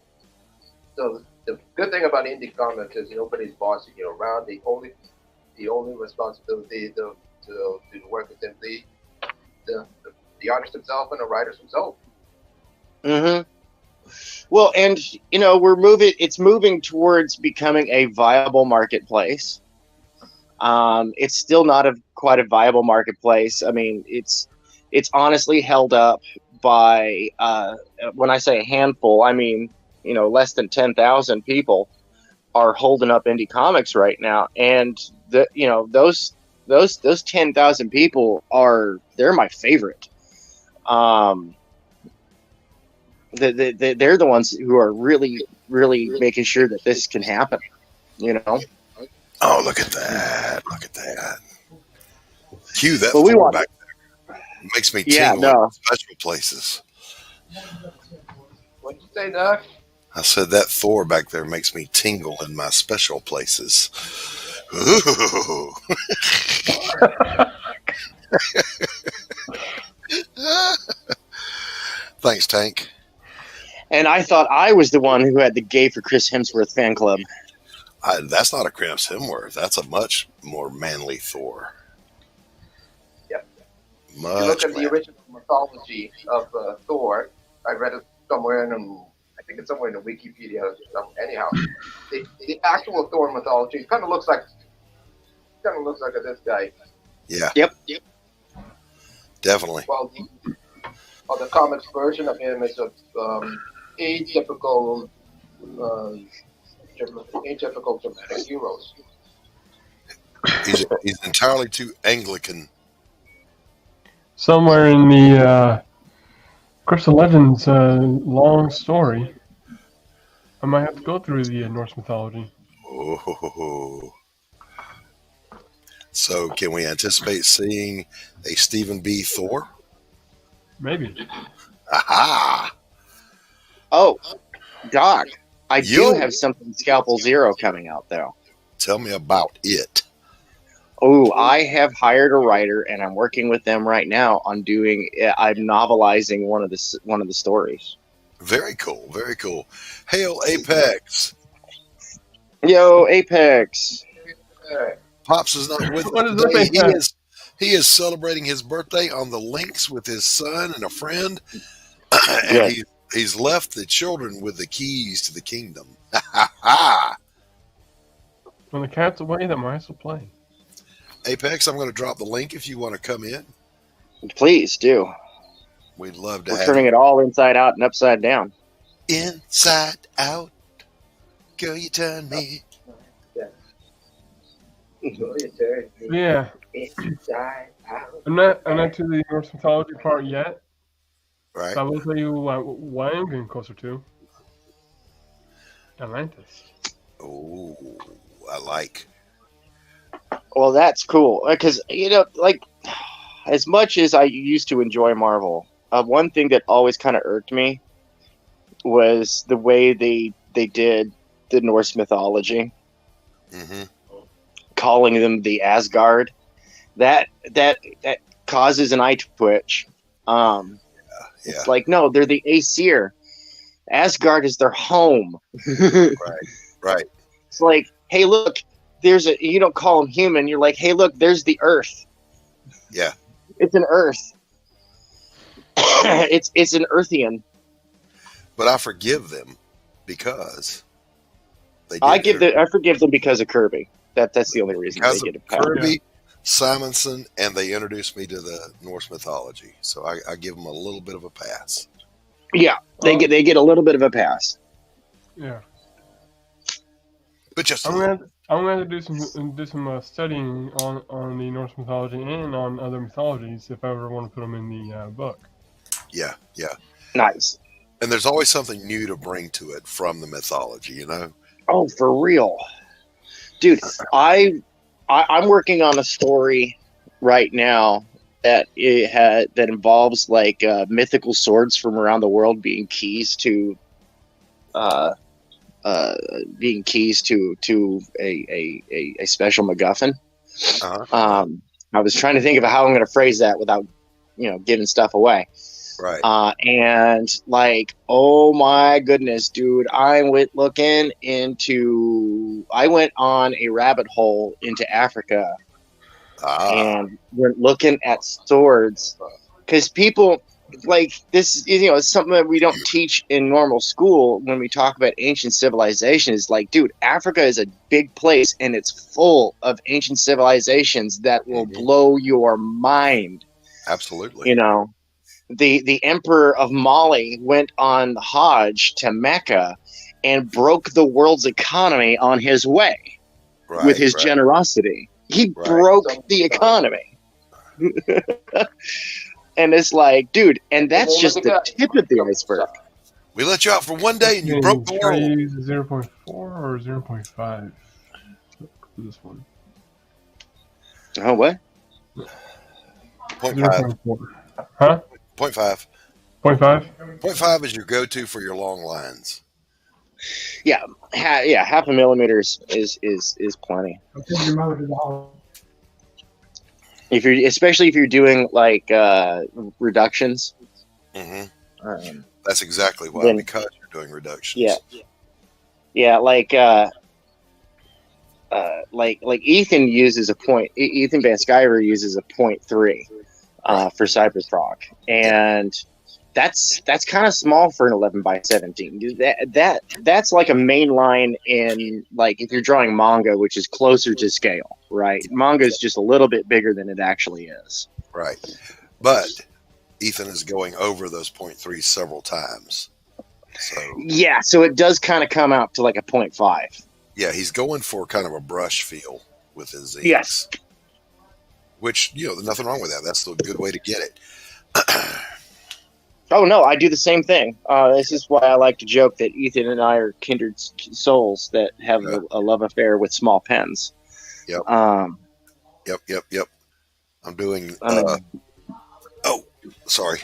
So the good thing about indie comics is nobody's bossing you around. The only responsibility to work is simply the artist himself and the writers himself. Mm-hmm. Well, and it's moving towards becoming a viable marketplace. It's still not quite a viable marketplace. I mean, it's honestly held up by when I say a handful, I mean less than 10,000 people are holding up indie comics right now, and those 10,000 people they're my favorite. They're the ones who are really, really making sure that this can happen. Oh, look at that! Look at that! Cue that back there. It makes me tingle in special places. What'd you say, Doc? I said that Thor back there makes me tingle in my special places. Ooh. Thanks, Tank. And I thought I was the one who had the Gay for Chris Hemsworth fan club. That's not a Chris Hemsworth. That's a much more manly Thor. Yep. Much if you look at the original mythology of Thor, I read it somewhere I think it's somewhere in the Wikipedia. Anyhow, the actual Thor mythology kind of looks like this guy. Yeah. Yep. Definitely. Well, the comics version of him is atypical dramatic heroes. He's entirely too Anglican. Somewhere in the Crystal Legends long story, I might have to go through the Norse mythology. Oh. So, can we anticipate seeing a Stephen B. Thor? Maybe. Aha! Oh, Doc, I do have something Scalpel Zero coming out, though. Tell me about it. Oh, I have hired a writer, and I'm working with them right now on I'm novelizing one of the stories. Very cool. Very cool. Hail Apex. Yo, Apex. Pops is not with What us is today. Apex? He is celebrating his birthday on the links with his son and a friend. And Good. he's left the children with the keys to the kingdom. When the cat's away, the mice will play. Apex, I'm going to drop the link if you want to come in. Please do. We'd love to We're have turning it all inside out and upside down. Inside out. Girl, you turn me. Yeah. I'm not to the Norse mythology part yet. Right. But I will tell you what I'm getting closer to. Atlantis. Oh, I like. Well, that's cool because like as much as I used to enjoy Marvel, one thing that always kind of irked me was the way they did the Norse mythology, calling them the Asgard. That causes an eye twitch. It's like, no, they're the Aesir. Asgard is their home. Right. It's like, hey, look, you don't call them human. You're like, hey, look, there's the Earth. Yeah. It's an Earth. it's an Earthian. But I forgive them because they did I forgive them because of Kirby. That's the only reason because they get of a pass. Kirby, Simonson, and they introduced me to the Norse mythology. So I give them a little bit of a pass. Yeah, they get a little bit of a pass. Yeah. But just I'm gonna do some studying on the Norse mythology and on other mythologies if I ever want to put them in the book. Yeah. Nice. And there's always something new to bring to it from the mythology, you know? Oh, for real. Dude, I'm working on a story right now that involves like mythical swords from around the world being keys to a special MacGuffin. I was trying to think of how I'm going to phrase that without giving stuff away. Right. And like, oh my goodness, dude, I went on a rabbit hole into Africa and went looking at swords because people like this, it's something that we don't teach in normal school when we talk about ancient civilization. Is like, dude, Africa is a big place and it's full of ancient civilizations that will blow your mind. Absolutely. The emperor of Mali went on Hajj to Mecca and broke the world's economy on his way with his generosity. He broke the economy. And it's like, dude, and that's just the tip of the iceberg. We let you out for one day and you broke the world. Should I use 0.4 or 0.5 for this one? Oh, what? 0.5. Huh? 0.5. 0.5? 0.5 is your go-to for your long lines. Yeah, half a millimeter is plenty. Especially if you're doing like reductions. That's exactly why, because you're doing reductions. Yeah, like Ethan uses a point. Ethan Van Sciver uses a 0.3 for Cyberproc, and that's kind of small for an 11x17. That's like a main line in like if you're drawing manga, which is closer to scale, right? Manga is just a little bit bigger than it actually is. Right, but Ethan is going over those 0.3 several times. So it does kind of come out to like a 0.5. Yeah, he's going for kind of a brush feel with his inks. Yes. Which, there's nothing wrong with that. That's the good way to get it. Oh, no, I do the same thing. This is why I like to joke that Ethan and I are kindred souls that have a love affair with small pens. Yep. Yep. I'm doing... sorry.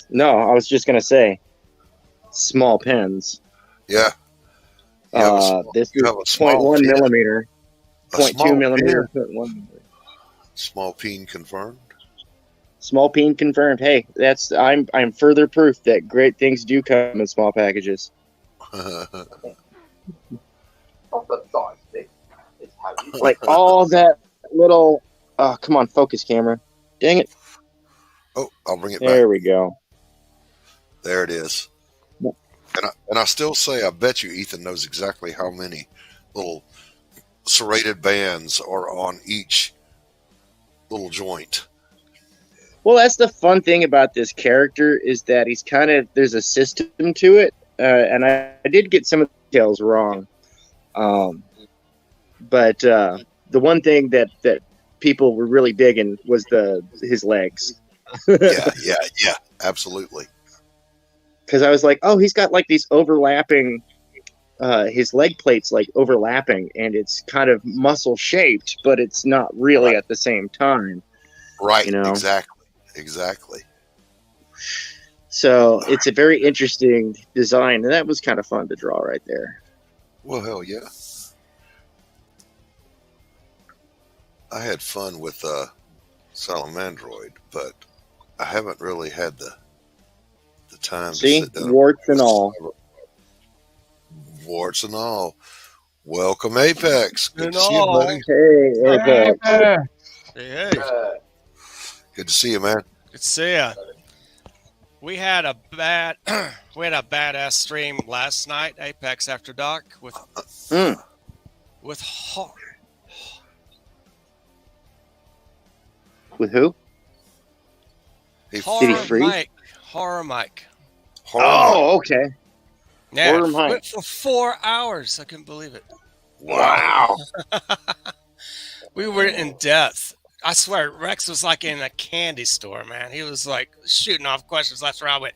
No, I was just going to say, small pens. Yeah. This you is have a small 0.1 pin. millimeter, A 0.2 small millimeter, pin. 0.1 millimeter. Small peen confirmed. Small peen confirmed. Hey, I'm further proof that great things do come in small packages. Not the thought stick. It's how you Like all that little. Oh, come on, focus camera. Dang it. Oh, I'll bring it There back. we go. There it is. And I still say, I bet you Ethan knows exactly how many little serrated bands are on each little joint. Well, that's the fun thing about this character is that he's kind of there's a system to it, and I did get some of the details wrong, but the one thing that people were really digging was his legs. Yeah, absolutely. Because I was like, oh, he's got like these overlapping, his leg plates like overlapping, and it's kind of muscle shaped, but it's not really at the same time. Right, you know? Exactly. So it's a very interesting design, and that was kind of fun to draw right there. Well, hell yeah. I had fun with Salamandroid, but I haven't really had the time See, to sit down. warts and all. Warts and all. Welcome, Apex. Good And to see you, all. buddy. Hey, Apex. Hey, Good to see you, man. good to see ya. We had a badass stream last night, Apex After Dark, with With who? Horror freeze? Mike. Horror Mike. Oh, okay. Yeah, Horror Mike. went for 4 hours. I couldn't believe it. Wow. We were in depth. I swear, Rex was like in a candy store, man. He was like shooting off questions left and right. I went,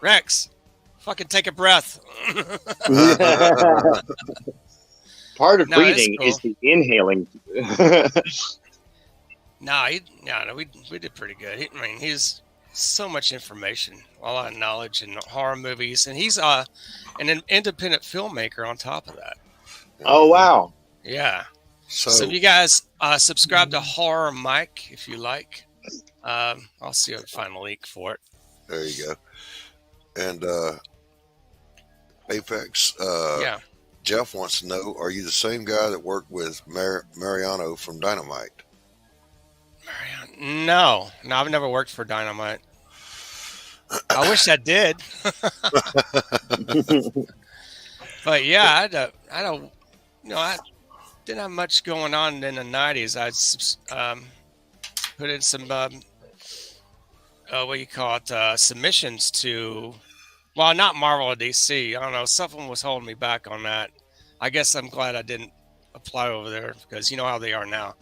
Rex, fucking take a breath. Part of No, it's breathing cool. is the inhaling. We did pretty good. He's so much information, a lot of knowledge in horror movies, and he's an independent filmmaker on top of that. Oh, wow. Yeah. So So, if you guys subscribe to Horror Mike if you like. I'll see if I can find a link for it. there you go. And Apex, Yeah. Jeff wants to know, are you the same guy that worked with Mariano from Dynamite? No, I've never worked for Dynamite. I wish I did. But yeah, I didn't have much going on in the 90s. I put in some, submissions to, well, not Marvel or DC. I don't know. Something was holding me back on that. I guess I'm glad I didn't apply over there because you know how they are now.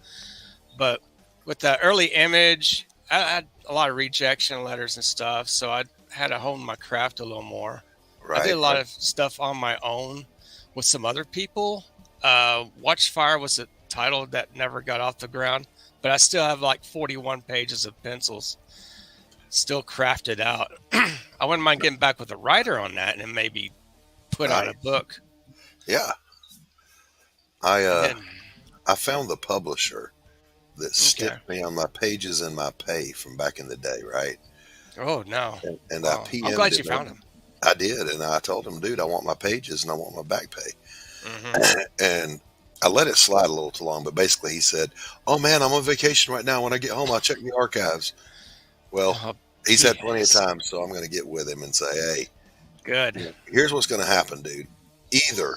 But with the early Image, I had a lot of rejection letters and stuff, so I had to hone my craft a little more. Right. I did a lot of stuff on my own with some other people. Watchfire was a title that never got off the ground, but I still have like 41 pages of pencils still crafted out. I wouldn't mind getting back with a writer on that and maybe put out a book. Yeah. I found the publisher that stiffed me on my pages and my pay from back in the day, right? Oh, no. And I PM'd I'm glad you him. found him. I did, and I told him, dude, I want my pages and I want my back pay. And I let it slide a little too long, but basically he said, oh man, I'm on vacation right now. When I get home, I'll check the archives. Well, he's had plenty of time, so I'm going to get with him and say, hey, good. Here's what's going to happen, dude. Either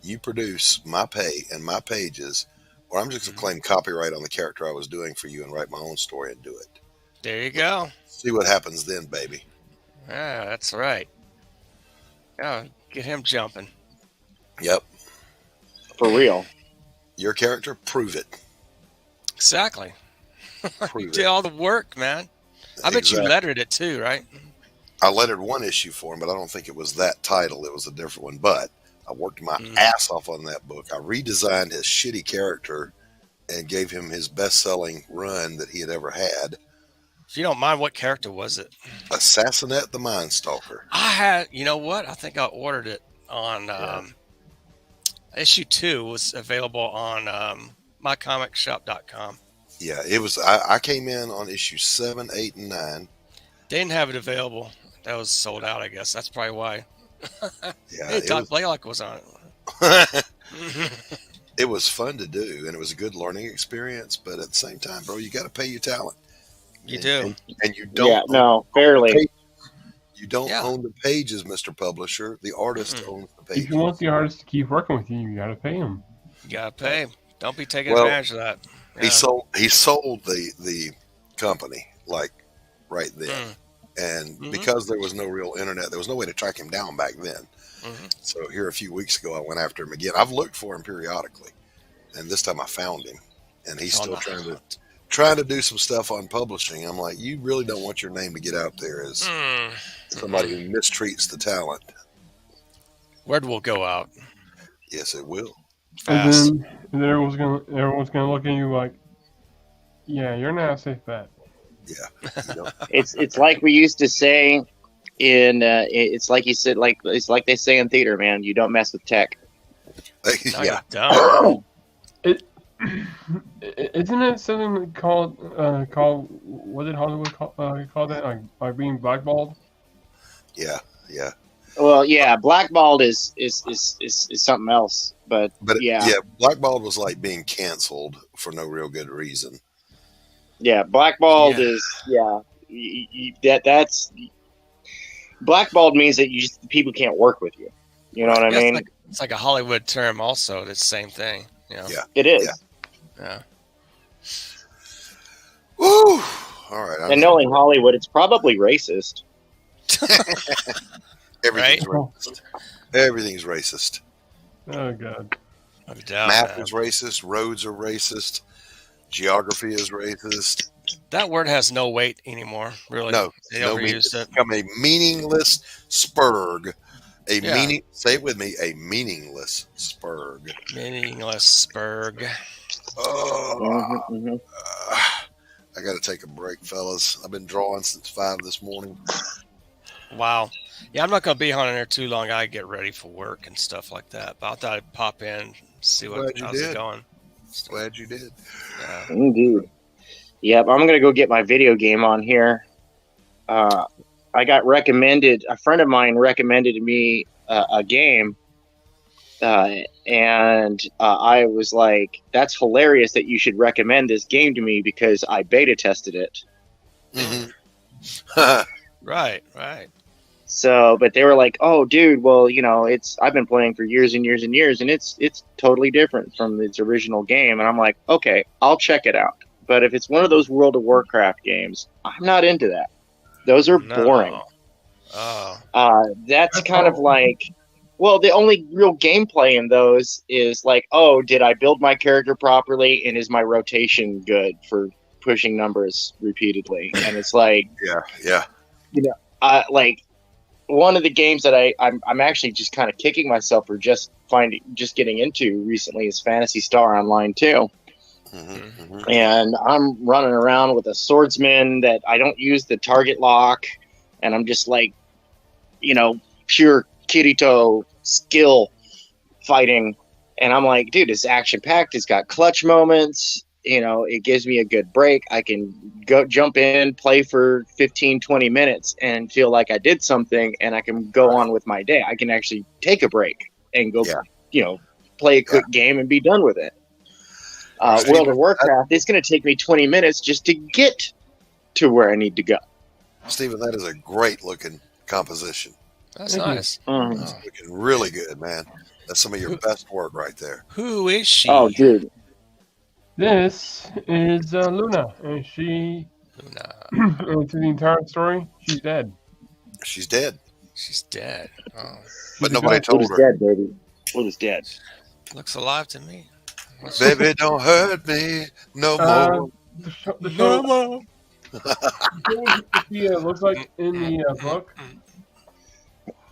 you produce my pay and my pages, or I'm just going to claim copyright on the character I was doing for you and write my own story and do it. There you go. See what happens then, baby. Yeah, that's right. Yeah, get him jumping. Yep. For real. Your character, prove it. Exactly. Prove You did it. all the work, man. I bet you Exactly. lettered it too, right? I lettered one issue for him, but I don't think it was that title. It was a different one. But I worked my ass off on that book. I redesigned his shitty character and gave him his best-selling run that he had ever had. If you don't mind, what character was it? Assassinate the Mindstalker. I had, you know what? I think I ordered it on Issue 2 was available on mycomicshop.com. Yeah, it was. I came in on issue 7, 8, and 9. They didn't have it available. That was sold out, I guess. That's probably why. Yeah, Hey, Doc Blalock was on it. It was fun to do, and it was a good learning experience. But at the same time, bro, you got to pay your talent. You do. And you don't. Yeah, no, fairly. You don't own the pages, Mr. Publisher. The artist owns the pages. If you want the artist to keep working with you, you got to pay him. You got to pay. Don't be taking advantage of that. Yeah. He sold the company like right then. And because there was no real internet, there was no way to track him down back then. So here a few weeks ago, I went after him again. I've looked for him periodically, and this time I found him, and he's still trying to do some stuff on publishing. I'm like, you really don't want your name to get out there as somebody who mistreats the talent. Word will go out. Yes, it will. Fast. And then everyone's gonna look at you like, yeah, you're not a safe bet. Yeah. It's like we used to say it's like you said, it's like they say in theater, man. You don't mess with tech. Yeah. Isn't it something called what did Hollywood call that? Like being blackballed? Yeah. Well, yeah, blackballed is something else, but blackballed was like being canceled for no real good reason. Yeah, blackballed is that's blackballed means that people can't work with you. You know what I mean? It's like a Hollywood term, also. It's the same thing. You know? Yeah, it is. Yeah. Woo! All right. And knowing Hollywood, it's probably racist. Everything's racist. Everything's racist. Oh God. Math is racist. Roads are racist. Geography is racist. That word has no weight anymore, really. No, they overused it. It's become a meaningless spurg. Say it with me, a meaningless spurg. Meaningless spurg. Oh, I got to take a break, fellas. I've been drawing since 5 this morning. Wow. Yeah, I'm not going to be on there too long. I get ready for work and stuff like that. But I thought I'd pop in, see how's it going. Glad you did. Yeah. Indeed. Yep, I'm going to go get my video game on here. I got recommended, a friend of mine recommended to me a game. And I was like, that's hilarious that you should recommend this game to me because I beta tested it. Right. So, but they were like, oh, dude, well, I've been playing for years and years and years, and it's totally different from its original game. And I'm like, okay, I'll check it out. But if it's one of those World of Warcraft games, I'm not into that. Those are boring. That's kind of like, well, the only real gameplay in those is like, oh, did I build my character properly, and is my rotation good for pushing numbers repeatedly? And it's like, yeah. Like one of the games that I'm actually just kind of kicking myself for just getting into recently is Phantasy Star Online 2. And I'm running around with a swordsman that I don't use the target lock, and I'm just like, pure Kirito skill fighting, and I'm like, dude, it's action packed. It's got clutch moments. It gives me a good break. I can go jump in, play for 15-20 minutes, and feel like I did something, and I can go on with my day. I can actually take a break and go, play a quick game and be done with it. World of Warcraft, it's going to take me 20 minutes just to get to where I need to go. Stephen, that is a great looking composition. That's nice. It's looking really good, man. That's some of your best work right there. Who is she? Oh, dude. This is Luna, and she, to the entire story, she's dead. She's dead. Oh. But nobody told her. Dead, baby. Luna's dead. Looks alive to me. Baby, don't hurt me no more. No more. Yeah, looks like in the book.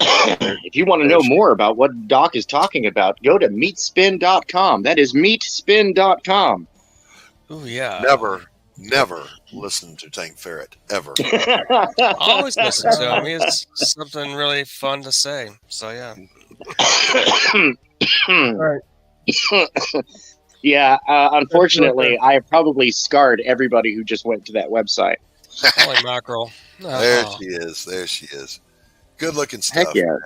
If you want to know more about what Doc is talking about, go to meatspin.com. That is meatspin.com. Oh, yeah. Never listen to Tank Ferret, ever. I always listen to him. He has something really fun to say. So, yeah. All right. Yeah, unfortunately, I have probably scarred everybody who just went to that website. Holy mackerel. There she is. There she is. Good looking stuff. Heck yeah.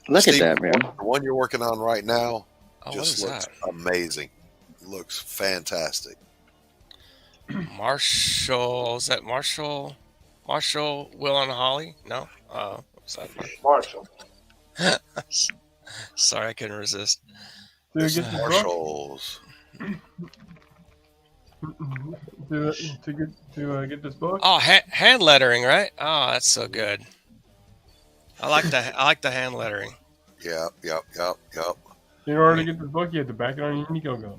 Look Steve, at that, man. The one you're working on right now just what is looks that? amazing. Looks fantastic. Marshall, is that Marshall? Marshall, Will, and Holly? No? What's that? Marshall. Sorry, I couldn't resist. Do you get this book? Marshalls. To get this book? Oh, hand lettering, right? Oh, that's so good. I like the hand lettering. Yep. In order to get this book, you have to back it on Indiegogo.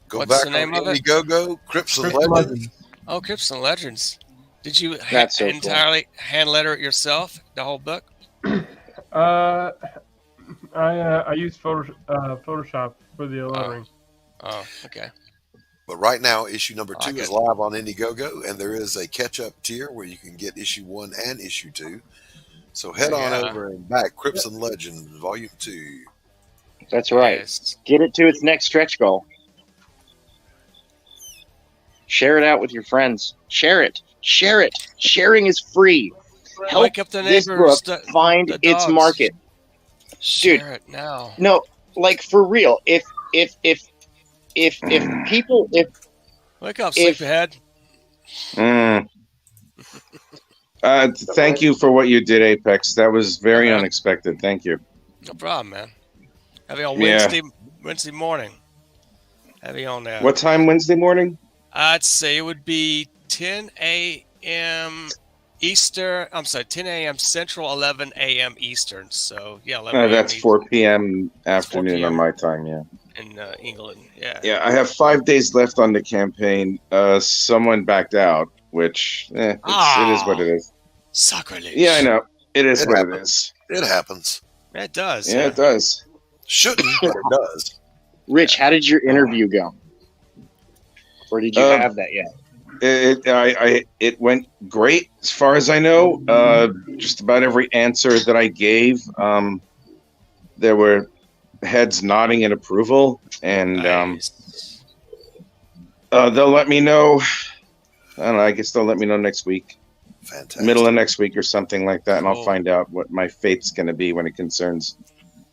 Go What's back the name on of it? Indiegogo, Crips and Crypto Legends. Legends. Oh, Crips and Legends. Did you That's so cool. entirely hand letter it yourself, the whole book? I use Photoshop for the lettering. Oh, okay. But right now, issue number 2 like is it. live on Indiegogo, and there is a catch-up tier where you can get issue 1 and issue 2. So head on Yeah. over and back Crips and Legends, volume 2. That's right. Yes. Get it to its next stretch goal. Share it out with your friends. Share it. Share it. Sharing is free. Help Wake up the this neighbors. book find the its dogs. market. Share it now. No, like for real. If people Wake up, if- sleepyhead. Thank you for what you did, Apex. That was very unexpected. Thank you. No problem, man. Heavy on Yeah. Wednesday morning. Heavy on that. What time Wednesday morning? I'd say it would be 10 a.m. Eastern. I'm sorry, 10 a.m. Central, 11 a.m. Eastern. So yeah, 11 a.m. That's Eastern 4 p.m. afternoon 4 on p.m. my time. Yeah. in England. Yeah. Yeah, I have 5 days left on the campaign. Someone backed out, which it is what it is. Sacrilege. Yeah, I know. It is what happens. it is. It happens. It does. Yeah, it does. Shouldn't, but it does. Rich, how did your interview go? Or did you have that yet? It went great as far as I know. Just about every answer that I gave, there were heads nodding in approval, and they'll let me know. I don't know. I guess they'll let me know next week. Fantastic. Middle of next week or something like that, and I'll Cool. find out what my fate's going to be when it concerns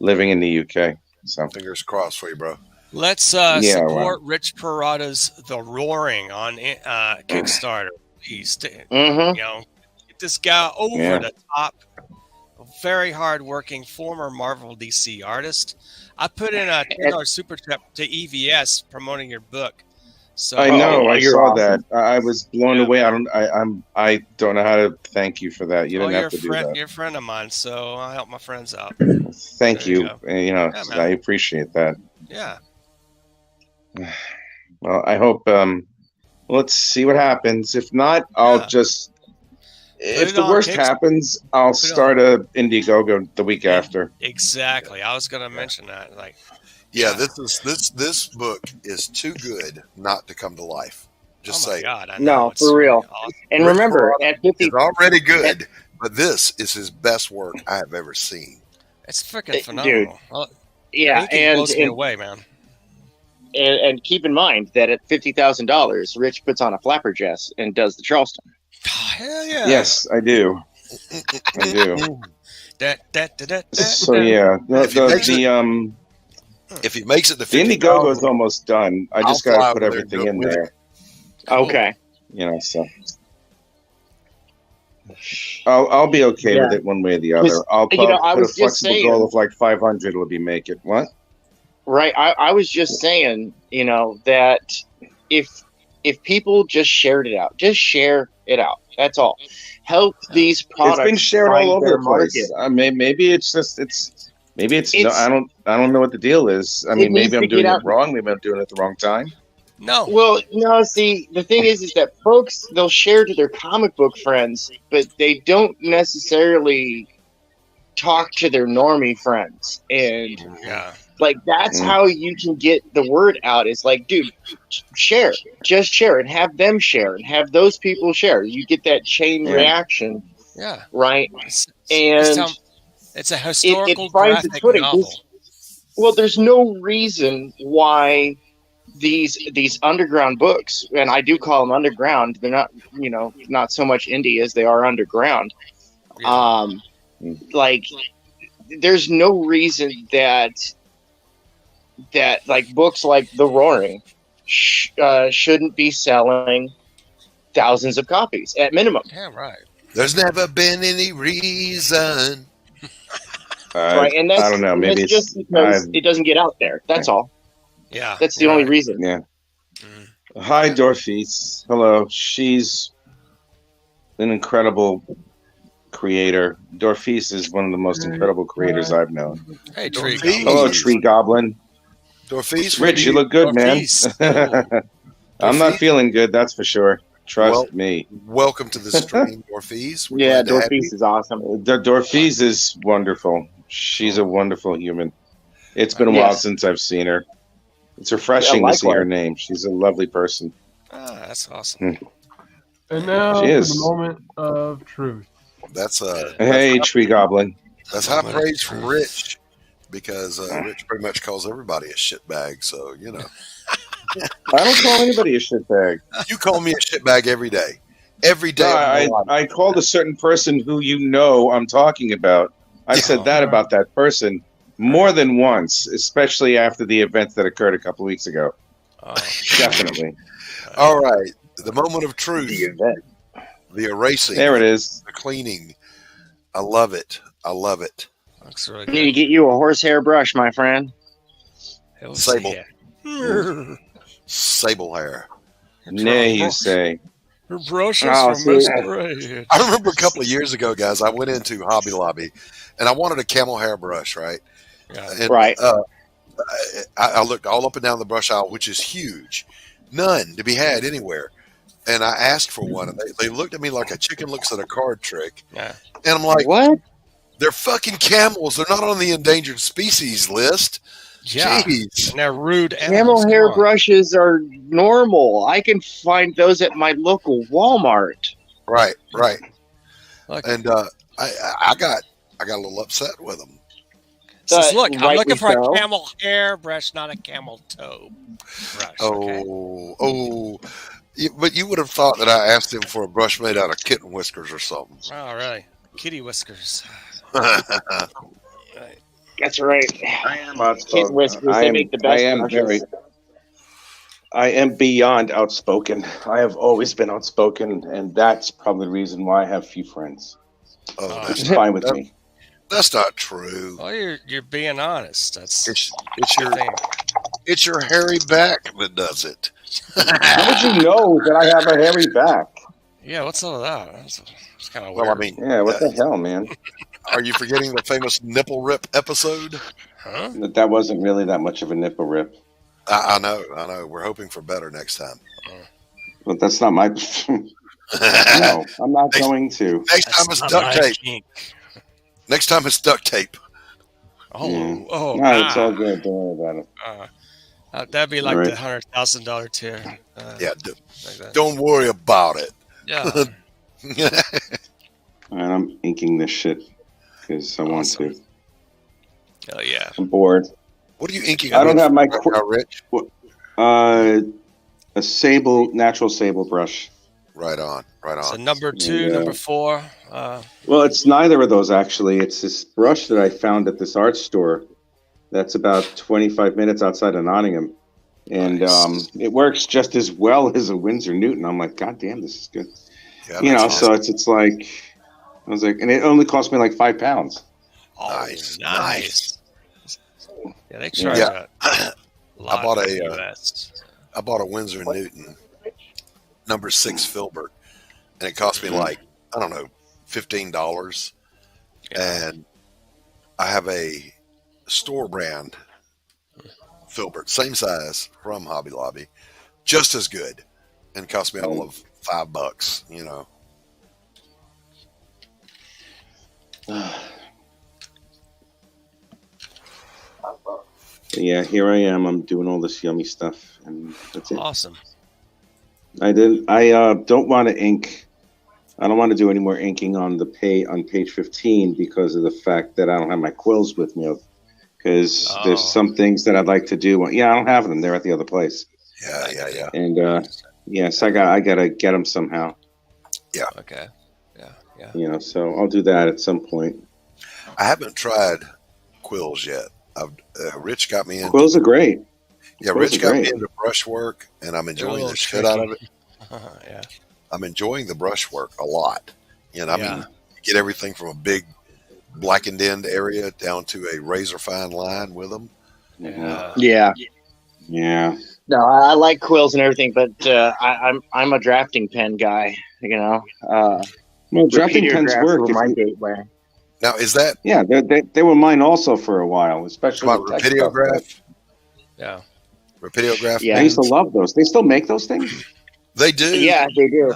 living in the UK. So Fingers crossed for you, bro. Let's support Rich Perotta's The Roaring on Kickstarter. He's get this guy over the top. A very hardworking former Marvel DC artist. I put in a $10 super chat to EVS promoting your book. So I know. I saw awesome. that. I was blown away. I don't know how to thank you for that. You didn't you're have to a do friend. that. You're a friend of mine, so I help my friends out. Thank There you you. go. And, Yeah, man. I appreciate that. Yeah. Well, I hope. Let's see what happens. If not, I'll just. If it the on worst Kickstarter. happens, I'll Put it start a Indiegogo the week after. Exactly. I was gonna mention that. Like, Yeah, this book is too good not to come to life. Just oh my say God, I know. No, It's for real. awesome. And Rich remember, Perotta at 50, is already good, but this is his best work I have ever seen. It's freaking Dude. phenomenal. Well, yeah, anything blows me away, man. and keep in mind that at $50,000, Rich puts on a flapper dress and does the Charleston. Hell yeah. Yes, I do. I do. So yeah, If he makes it to the 50,000, Indiegogo is almost done. I just I'll got fly to put over there and everything do it in with there. Okay. So I'll be okay with Yeah. it one way or the other. I'll I put a was just flexible saying- goal of like 500 will be make it. What? Right. I was just saying, that if people just shared it out, just share it out. That's all. Help these products. It's been shared find all over their the place. market. Maybe it's just maybe it's It's- I don't know what the deal is. I It mean, needs maybe I'm to doing get it out- wrong. Maybe I'm doing it at the wrong time. No. Well, no, see, the thing is that folks, they'll share to their comic book friends, but they don't necessarily talk to their normie friends. And Yeah. like, that's how you can get the word out. It's like, dude, share, just share and have them share and have those people share. You get that chain reaction, Yeah. right? It's And a historical finds its graphic footing. novel. Well, there's no reason why these underground books, and I do call them underground. They're not, not so much indie as they are underground. Like, there's no reason that like books like The Roaring shouldn't be selling thousands of copies at minimum. Yeah, right. There's never been any reason. Right, and that's, I don't know. Maybe it's just because it doesn't get out there. That's all. Yeah, that's the only reason. Yeah. Hi, Dorothy's. Hello. She's an incredible creator. Dorfis is one of the most incredible creators I've known. Hey, Tree. Hello, Tree Goblin. Dorfis. Rich, you look good, man. I'm not feeling good, that's for sure. Trust me. Welcome to the stream, Dorfis. Yeah, Dorfis is awesome. Dorfis is wonderful. She's a wonderful human. It's been a while since I've seen her. It's refreshing to see her name. She's a lovely person. Ah, that's awesome. And now She for is. the moment of truth. That's Hey, Tree Goblin. That's high praise from Rich, because Rich pretty much calls everybody a shitbag. So I don't call anybody a shitbag. You call me a shitbag every day. Every day. I called a certain person who I'm talking about. I said that about that person more than once, especially after the events that occurred a couple weeks ago. Definitely. All right. The moment of truth. The erasing. There it is. The cleaning. I love it. I love it. Looks really You need to get you a horsehair brush, my friend. Sable. Sable hair. Nay, you say. Her brushes Oh, from see. Miss Gray. I remember a couple of years ago, guys, I went into Hobby Lobby and I wanted a camel hair brush, right? Yeah. And, Right. I looked all up and down the brush aisle, which is huge. None to be had anywhere. And I asked for one, and they looked at me like a chicken looks at a card trick. Yeah. And I'm like, What? They're fucking camels. They're not on the endangered species list. Yeah. Jeez. And they're rude Camel animals. hair Come on. brushes are normal. I can find those at my local Walmart. Right, right. Look, And I got a little upset with them. says, look, I'm rightly looking for so. a camel hair brush, not a camel toe brush. Okay. But you would have thought that I asked him for a brush made out of kitten whiskers or something. Oh, really? Kitty whiskers. That's right. I am outspoken. Kid whiskers, they make the best brushes. I am beyond outspoken. I have always been outspoken, and that's probably the reason why I have few friends. Oh, It's fine with me. That's not true. Well, you're being honest. That's It's the your thing. it's your hairy back that does it. How would you know that I have a hairy back? Yeah, what's all of that? That's kind of weird. Well, I mean, Yeah, what the hell, man? are you forgetting the famous nipple rip episode? Huh? That wasn't really that much of a nipple rip. I know. We're hoping for better next time. But that's not my... No, I'm not going to. Next time it's duct tape. Next time it's duct tape. Oh, Yeah. oh, No, it's all good. Don't worry about it. that'd be like All the right. $100,000 tier. Yeah, Like that. don't worry about it. Yeah. All right, I'm inking this shit because I want to. Oh yeah. I'm bored. What are you inking? I don't have my Rich. a natural sable brush. Right on. So number 2, Yeah. number 4. Well, it's neither of those actually. It's this brush that I found at this art store. That's about 25 minutes outside of Nottingham, and Nice. it works just as well as a Winsor Newton. I'm like, God damn, this is good. Yeah, You know, that's so awesome. it's like I was like, and it only cost me like £5. Oh, Nice. Yeah, they charge Yeah. a lot. I bought in the a, US. I bought a Winsor Newton number 6 filbert, and it cost me like, I don't know, $15. Yeah. And I have a store brand filbert, same size from Hobby Lobby, just as good, and cost me all of $5. You know. Yeah, here I am. I'm doing all this yummy stuff, and that's it. Awesome. I don't want to ink. I don't want to do any more inking on page 15 because of the fact that I don't have my quills with me. because there's some things that I'd like to do. Yeah, I don't have them. They're at the other place. Yeah. And yes, I gotta get them somehow. Yeah. Okay. Yeah. You know, so I'll do that at some point. I haven't tried quills yet. Rich got me into Quills are great. Yeah, Quills Rich are got great. me into brushwork, and I'm enjoying little the shit out of it. Yeah. I'm enjoying the brushwork a lot. You know, I mean, you get everything from a big blackened end area down to a razor fine line with them. Yeah. No, I like quills and everything, but I'm a drafting pen guy. You know, well, drafting pens Repeatiographs work. were my gateway. Now, is that Yeah, they were mine also for a while, especially about the tech stuff. Rapidograph? Yeah. Rapidograph? Yeah. I used to love those. They still make those things? They do. Yeah, they do.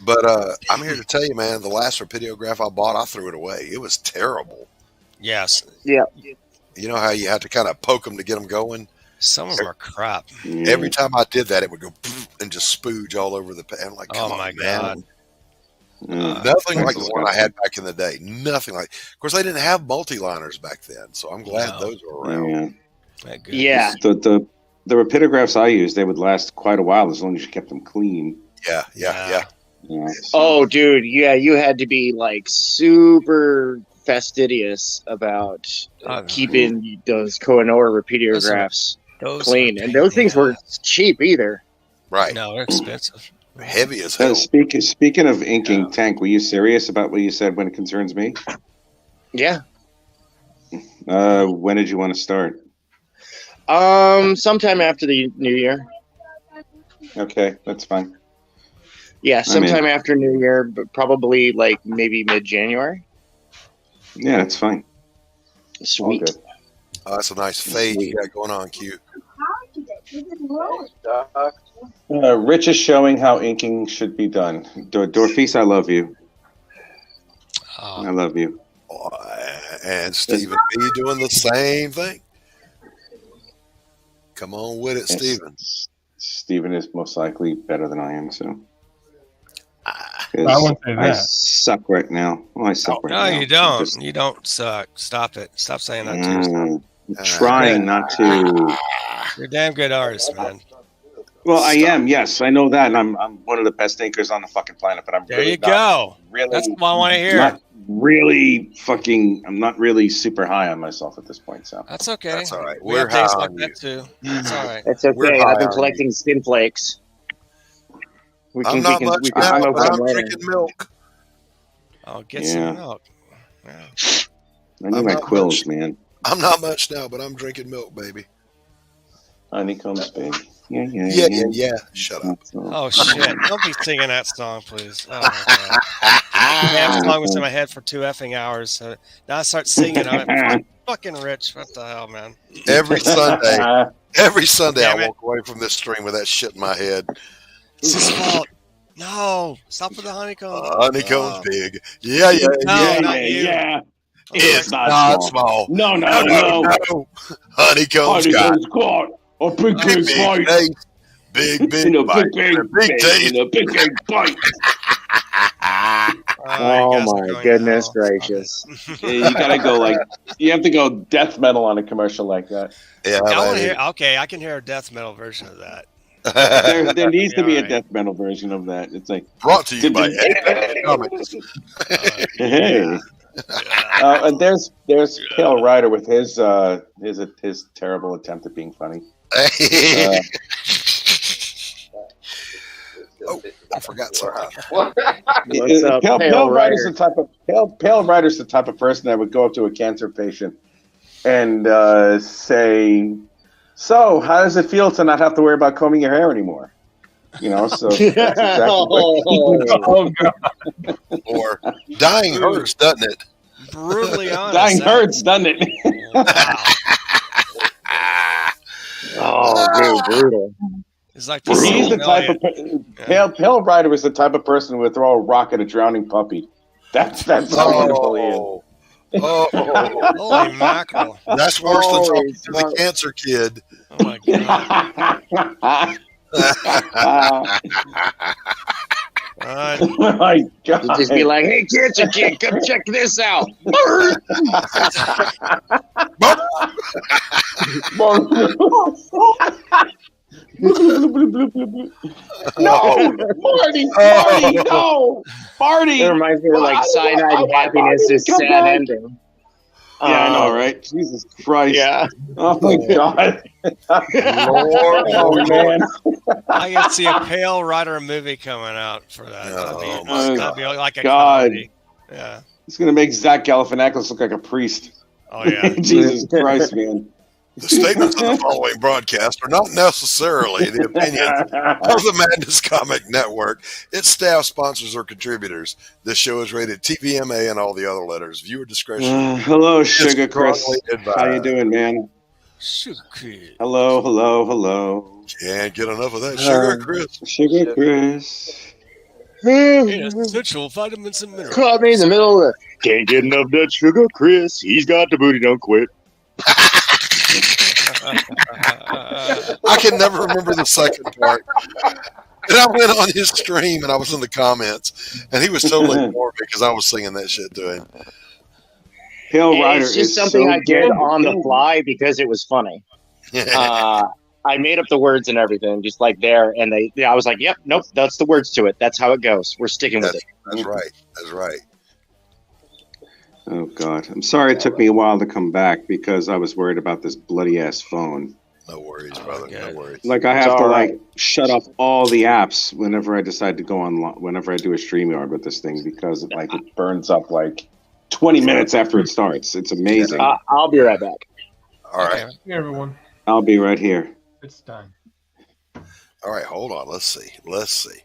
But I'm here to tell you, man, the last Rapidograph I bought, I threw it away. It was terrible. Yes. Yeah. You know how you have to kind of poke them to get them going? Some of them are crap. Every time I did that, it would go and just spooge all over the pen. I'm like, come Oh on, my man. God. Nothing like the one I had back in the day. Nothing like. Of course, they didn't have multi-liners back then, so I'm glad those were around. Yeah. The rapidographs I used, they would last quite a while as long as you kept them clean. Yeah. Yeah, Oh, dude. Yeah, you had to be like super fastidious about keeping those Koh-i-Noor rapidographs clean, and those things weren't cheap either. Right. No, they're expensive. Heavy as hell. Speaking of inking, Tank, were you serious about what you said when it concerns me? Yeah. When did you want to start? Sometime after the New Year. Okay, that's fine. Yeah, sometime after New Year, but probably like maybe mid-January. Yeah, that's fine. Sweet. Oh, that's a nice fade you got going on, Q. Rich is showing how inking should be done. Dorfis, I love you. I love you. And Stephen B doing the same thing. Come on with it, Stephen. Stephen is most likely better than I am, so. I wouldn't say I that. suck right now. Well, I suck right No, now. you don't. You don't suck. Stop it. Stop saying that to yourself. I'm trying not to. You're a damn good artist, man. Well, I am. Yes, I know that, and I'm one of the best thinkers on the fucking planet. But I'm There really you go. Really, that's what I want to hear. Not really fucking. I'm not really super high on myself at this point. So that's okay. That's all right. We We're have days high like on that too. That's all right. That's okay. I've been collecting skin flakes. I'm not much now, but I'm drinking milk. I'll get some milk. Yeah. I need my quills, man. I'm not much now, but I'm drinking milk, baby. Honeycombs, baby. Yeah. Shut up. Oh shit! Don't be singing that song, please. Oh my god! That song was in my head for 2 effing hours. So now I start singing. I'm like, fucking Rich. What the hell, man? Every Sunday, I walk away from this stream with that shit in my head. It's his fault. No, stop with the honeycomb. Honeycomb's big. Yeah. It's not small. No. Honeycomb's got a big taste. Big bite. Big taste. A big bite. Oh my goodness gracious! You gotta go you have to go death metal on a commercial like that. Yeah, I want to hear. Okay, I can hear a death metal version of that. There needs to be a death metal version of that. It's like brought to you by Comics. Hey. And there's Pale Rider with his terrible attempt at being funny. I forgot something. Pale Rider's the type of person that would go up to a cancer patient and say, "So, how does it feel to not have to worry about combing your hair anymore?" You know, so that's exactly or dying hurts, doesn't it? Brutally honest. Dying hurts, doesn't it? Oh, dude, brutal. It's like He's the type of Pale Rider is the type of person who would throw a rock at a drowning puppy. That's how wonderful he is. Holy mackerel! That's worse than talking to the cancer kid. Oh my god! Oh my god! You'd just be like, "Hey, cancer kid, come check this out." No, Marty, no, Marty. It reminds me of like I cyanide want happiness Marty is to come sad back. ending. Yeah, I know, right? Jesus Christ. Yeah. Oh my God. Lord, Oh man. I can see a Pale Rider movie coming out for that. Oh, my That'd be like a God. comedy. Yeah. It's gonna make Zach Galifianakis look like a priest. Oh yeah. Jesus Christ, man. The statements of the following broadcast are not necessarily the opinions of the Madness Comic Network, its staff, sponsors, or contributors. This show is rated TVMA and all the other letters. Viewer discretion. Hello, is Sugar Chris. strongly advised. How you doing, man? Sugar. Hello, hello, hello. Can't get enough of that sugar, Chris. Sugar Chris. Essential vitamins and minerals. Caught me in the middle of the can't get enough of that sugar, Chris. He's got the booty, don't quit. I can never remember the second part. And I went on his stream and I was in the comments, and he was totally ignoring me because I was singing that shit to him. Pale Rider It's just is something so I did good. on the fly because it was funny. I made up the words and everything, just like there, and I was like, "Yep, nope, that's the words to it. That's how it goes. We're sticking with it." That's right. That's right. Oh God, I'm sorry it took me a while to come back because I was worried about this bloody ass phone. No worries, brother. No worries. Like I have It's to all like right. shut off all the apps whenever I decide to go on. Whenever I do a StreamYard with this thing because it burns up like 20 minutes after it starts. It's amazing. I'll be right back. All right. Hey, everyone. I'll be right here. It's time. All right. Hold on. Let's see. Let's see.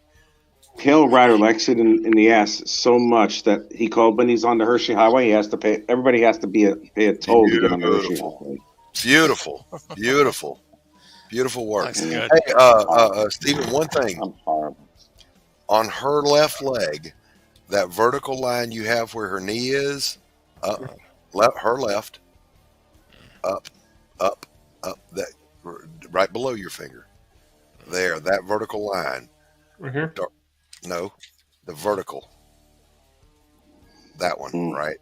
Pale Rider likes it in the ass so much that he called when he's on the Hershey Highway. He has to pay. Everybody has to pay a toll to get on the Hershey Highway. Beautiful. Beautiful. Beautiful work. That's good. Hey, Stephen, one thing. I'm horrible. On her left leg, that vertical line you have where her knee is, her left, up, that right below your finger. There, that vertical line. Right here? No, the vertical. That one, right?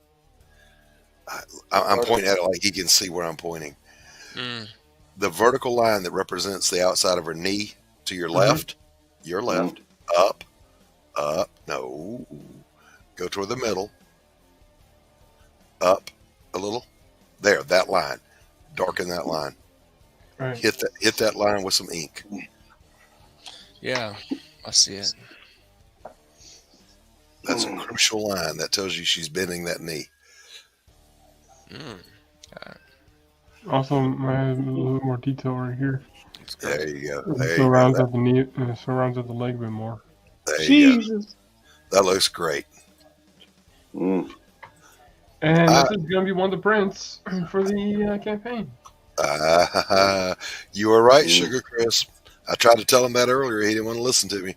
I'm pointing at it like he can see where I'm pointing. The vertical line that represents the outside of her knee to your left, up, no, go toward the middle, up a little, there, that line, darken that line, Right. hit that line with some ink. Yeah, I see it. That's a crucial line that tells you she's bending that knee. Also, I have a little more detail right here. There you go. It There you surrounds go. out the knee, and it surrounds out the leg a bit more. There you go. That looks great. And this is going to be one of the prints for the campaign. You were right, Sugar Chris. I tried to tell him that earlier. He didn't want to listen to me.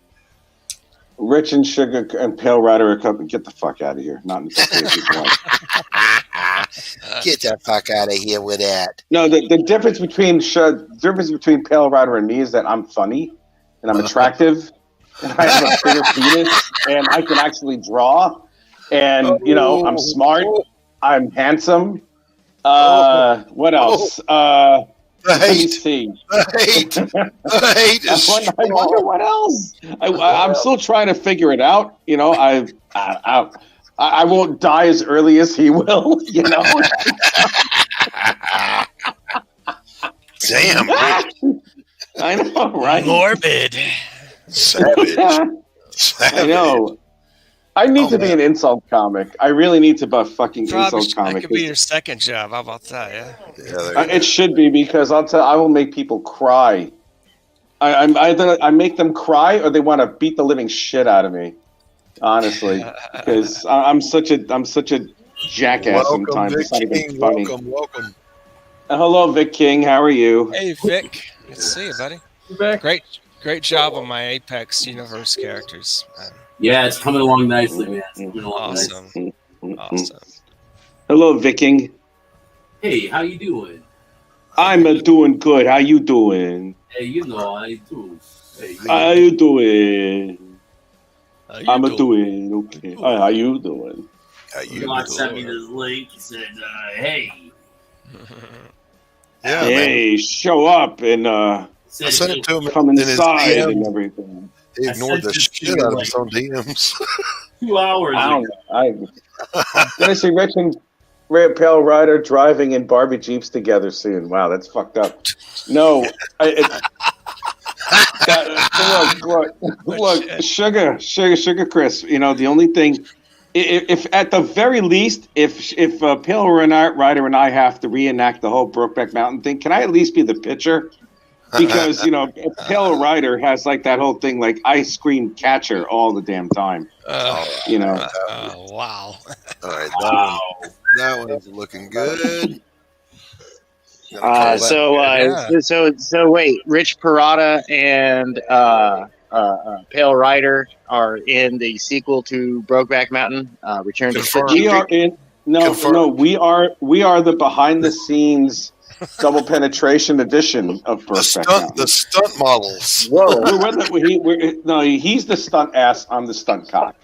Rich and Sugar and Pale Rider are coming. Get the fuck out of here. Not until 3 point. Get the fuck out of here with that. No, the difference between Pale Rider and me is that I'm funny and I'm attractive and I have a bigger penis and I can actually draw and I'm smart. I'm handsome. What else? The Let me hate. see. The hate is I wonder what else. I'm still trying to figure it out. I won't die as early as he will. Damn. I know, right? Morbid. Savage. I know. I need to be an insult comic. I really need to be a fucking Probably insult comic. that could be your second job. How about that? Yeah. It should be because I will make people cry. I make them cry or they want to beat the living shit out of me. Honestly, because I'm such a jackass sometimes. It's not even funny. Welcome. Hello, Vic King. How are you? Hey, Vic. Good to see you, buddy. Great job on my Apex Universe characters. Yeah, it's coming along nicely, man. It's moving along Awesome. Awesome. Hello, Viking. Hey, how you doing? I'm doing good. How you doing? Hey, I do. Hey, How you doing? I'm doing okay. How you doing? God sent me this link. He said, "Hey, Yeah, hey, show up and I sent it to him come in his inside DM. and everything. He ignored the shit out of his own DMs. 2 hours. Gonna see Rich and Pale Rider driving in Barbie Jeeps together soon. Wow, that's fucked up. No, look, Sugar Chris. You know, the only thing, if at the very least, if Pale Rider and I have to reenact the whole Brokeback Mountain thing, can I at least be the pitcher? Because Pale Rider has like that whole thing, like ice cream catcher all the damn time. Wow. All right, that one is looking good. So wait, Rich Perotta and Pale Rider are in the sequel to Brokeback Mountain, Return to Confirmed. We are in we are the behind the scenes double penetration edition of Brokeback Mountain. The stunt models. Whoa, he's the stunt ass. I'm the stunt cock.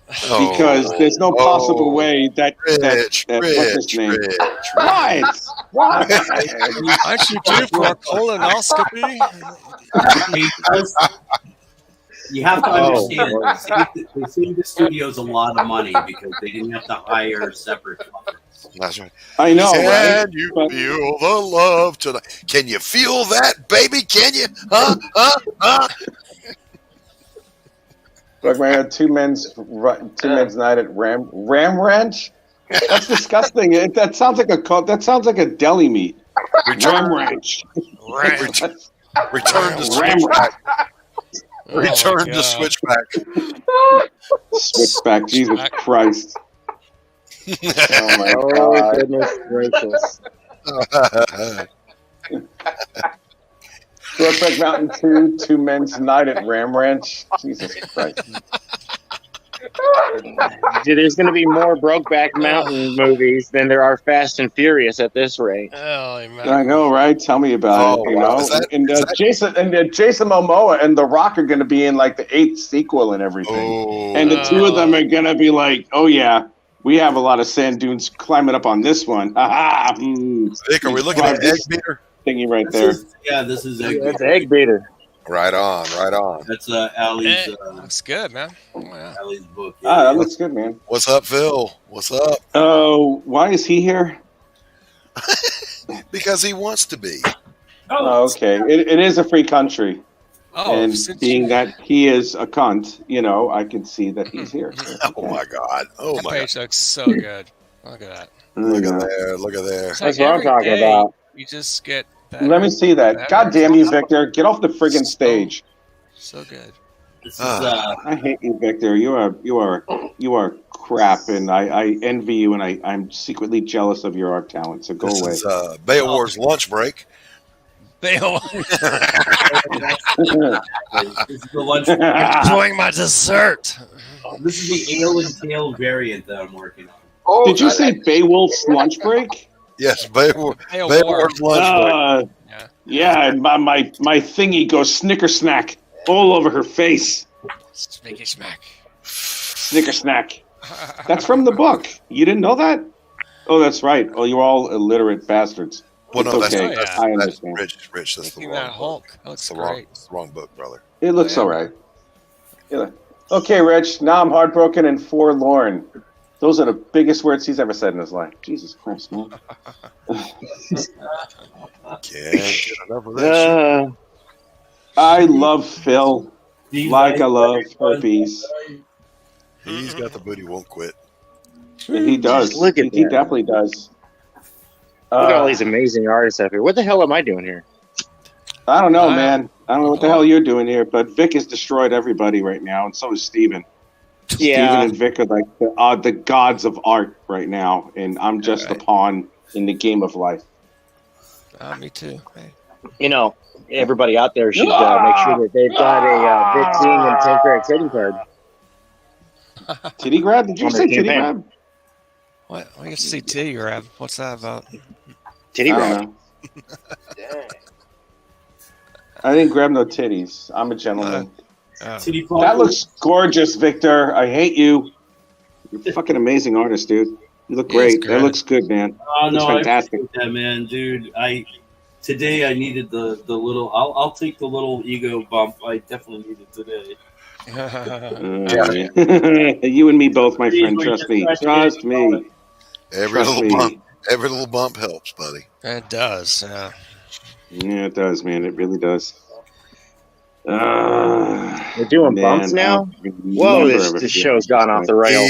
Because there's no possible way that what's his name? What? Aren't you due for a colonoscopy? You have to understand, they saved the studios a lot of money because they didn't have to hire separate companies. That's right. I know, Can right? you feel the love tonight? Can you feel that, baby? Can you? Look, man, two men's night at Ram Ranch. That's disgusting. That sounds like a deli meat. Ram Ranch. Return to Switchback. Return to Switchback. Switchback. Jesus Christ. Oh my God. Goodness gracious. Brokeback Mountain 2, two men's night at Ram Ranch. Jesus Christ. Dude, there's going to be more Brokeback Mountain movies than there are Fast and Furious at this rate. I know, right? Tell me about it. You know, Jason Momoa and The Rock are going to be in like the 8th sequel and everything, and the two of them are going to be like, "Oh yeah, we have a lot of sand dunes climbing up on this one." Vic, are we looking at Egg Beater? Thingy right there. This is Egg Beater. That's Egg Beater. Right on. That's Allie's. Looks good, man. Oh, yeah. Allie's book. That looks good, man. What's up, Phil? What's up? Oh, why is he here? Because he wants to be. Oh, okay. It is a free country. Oh, and being that he is a cunt, you know, I can see that he's here. Oh my God! That page looks so good. Look at that. Look at there. It's That's like what I'm talking every day about. You just get better. Let me see that. God damn you, Victor! Get off the friggin' stage. So good. I hate you, Victor. You are crap, and I envy you, and I'm secretly jealous of your art talent. So go away. This is Beowulf's lunch break. Beowulf. This is the lunch. Enjoying my dessert. This is the ale and tail variant that I'm working on. Oh, Did you say Beowulf's lunch break? Yes, Beowulf's lunch break. Yeah, and my thingy goes snicker snack all over her face. Snicker snack. Snicker snack. That's from the book. You didn't know that? Oh, that's right. Oh, you're all illiterate bastards. Well, no, it's okay. I understand. Rich, that's the wrong That book. Hulk. That looks It's great. the wrong book, brother. It looks all right. Yeah. Okay, Rich. Now I'm heartbroken and forlorn. Those are the biggest words he's ever said in his life. Jesus Christ, man. Can't get enough of that shit. I love Phil like I love herpes. He's got the booty, won't quit. Yeah, he does. Look at he that. definitely does. Look at all these amazing artists up here. What the hell am I doing here? I don't know, man. I don't know what the hell you're doing here, but Vic has destroyed everybody right now, and so is Steven. Yeah. Steven and Vic are like the gods of art right now, and I'm just a pawn in the game of life. Me too. Hey. You know, everybody out there should make sure that they've got a 15 and 10 carat trading card. Titty grab? Did you say titty grab? What? I get to see titty grab. What's that about? Titty grab. I didn't grab no titties. I'm a gentleman. Titty That looks gorgeous, Victor. I hate you. You're a fucking amazing artist, dude. You look great. That looks good, man. Oh no, It's fantastic. I appreciate that, man, dude. today I needed the little. I'll take the little ego bump. I definitely need it today. You and me both, my friend. Trust me. Trust me. Every little bump helps, buddy. It does. Yeah, it does, man. It really does. We're doing bumps now? Whoa, this show's gone off the rails.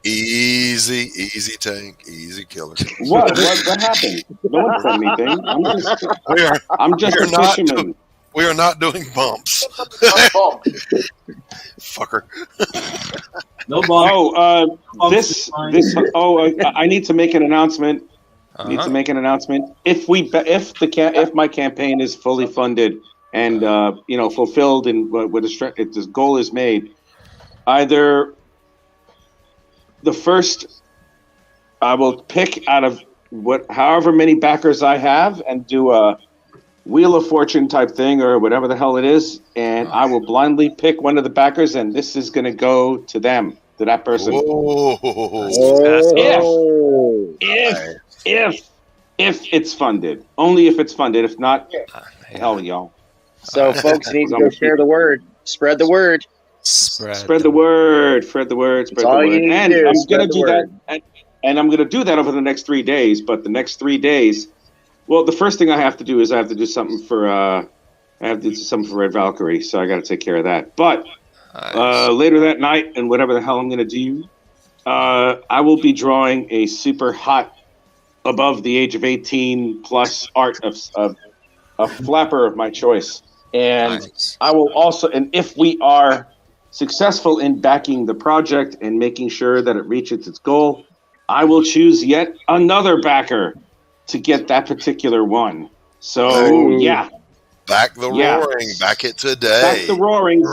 Easy tank, easy killer. What happened? No one said anything. I'm just a fisherman. We are not doing bumps. Fucker. No bumps. I need to make an announcement. If my campaign is fully funded and fulfilled and if this goal is made, either the first I will pick out of however many backers I have and do a Wheel of Fortune type thing or whatever the hell it is, and I will blindly pick one of the backers, and this is going to go to them, to that person. If it's funded, only if it's funded. If not, hell, y'all. So, folks, you need to go share the word. Spread the word. Spread the word. Spread the word. And I'm going to do that. And I'm going to do that over the next 3 days. But the next 3 days. Well, the first thing I have to do is I have to do something for Red Valkyrie, so I got to take care of that. But later that night, and whatever the hell I'm going to do, I will be drawing a super hot, above the age of 18 plus art of a flapper of my choice, and I will also, and if we are successful in backing the project and making sure that it reaches its goal, I will choose yet another backer to get that particular one. So, yeah. Back the roaring. Back it today. Back the roaring.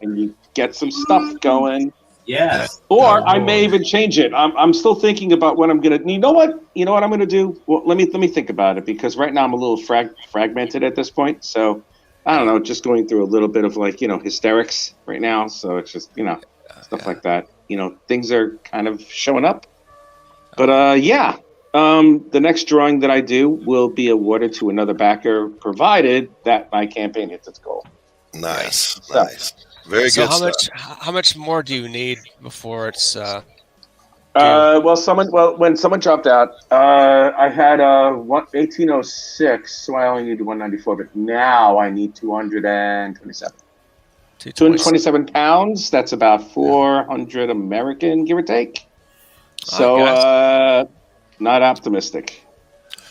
And you get some stuff going. Yeah. Or I may even change it. I'm still thinking about what I'm going to... You know what I'm going to do? Well, let me think about it, because right now I'm a little fragmented at this point. So, I don't know, just going through a little bit of hysterics right now. So it's just, stuff like that. Things are kind of showing up. But, the next drawing that I do will be awarded to another backer, provided that my campaign hits its goal. Nice. Very good. How much more do you need before it's? When someone dropped out, I had 1806, so I only needed 194. But now I need 227. 227 pounds. That's about 400 American, give or take. So. Not optimistic.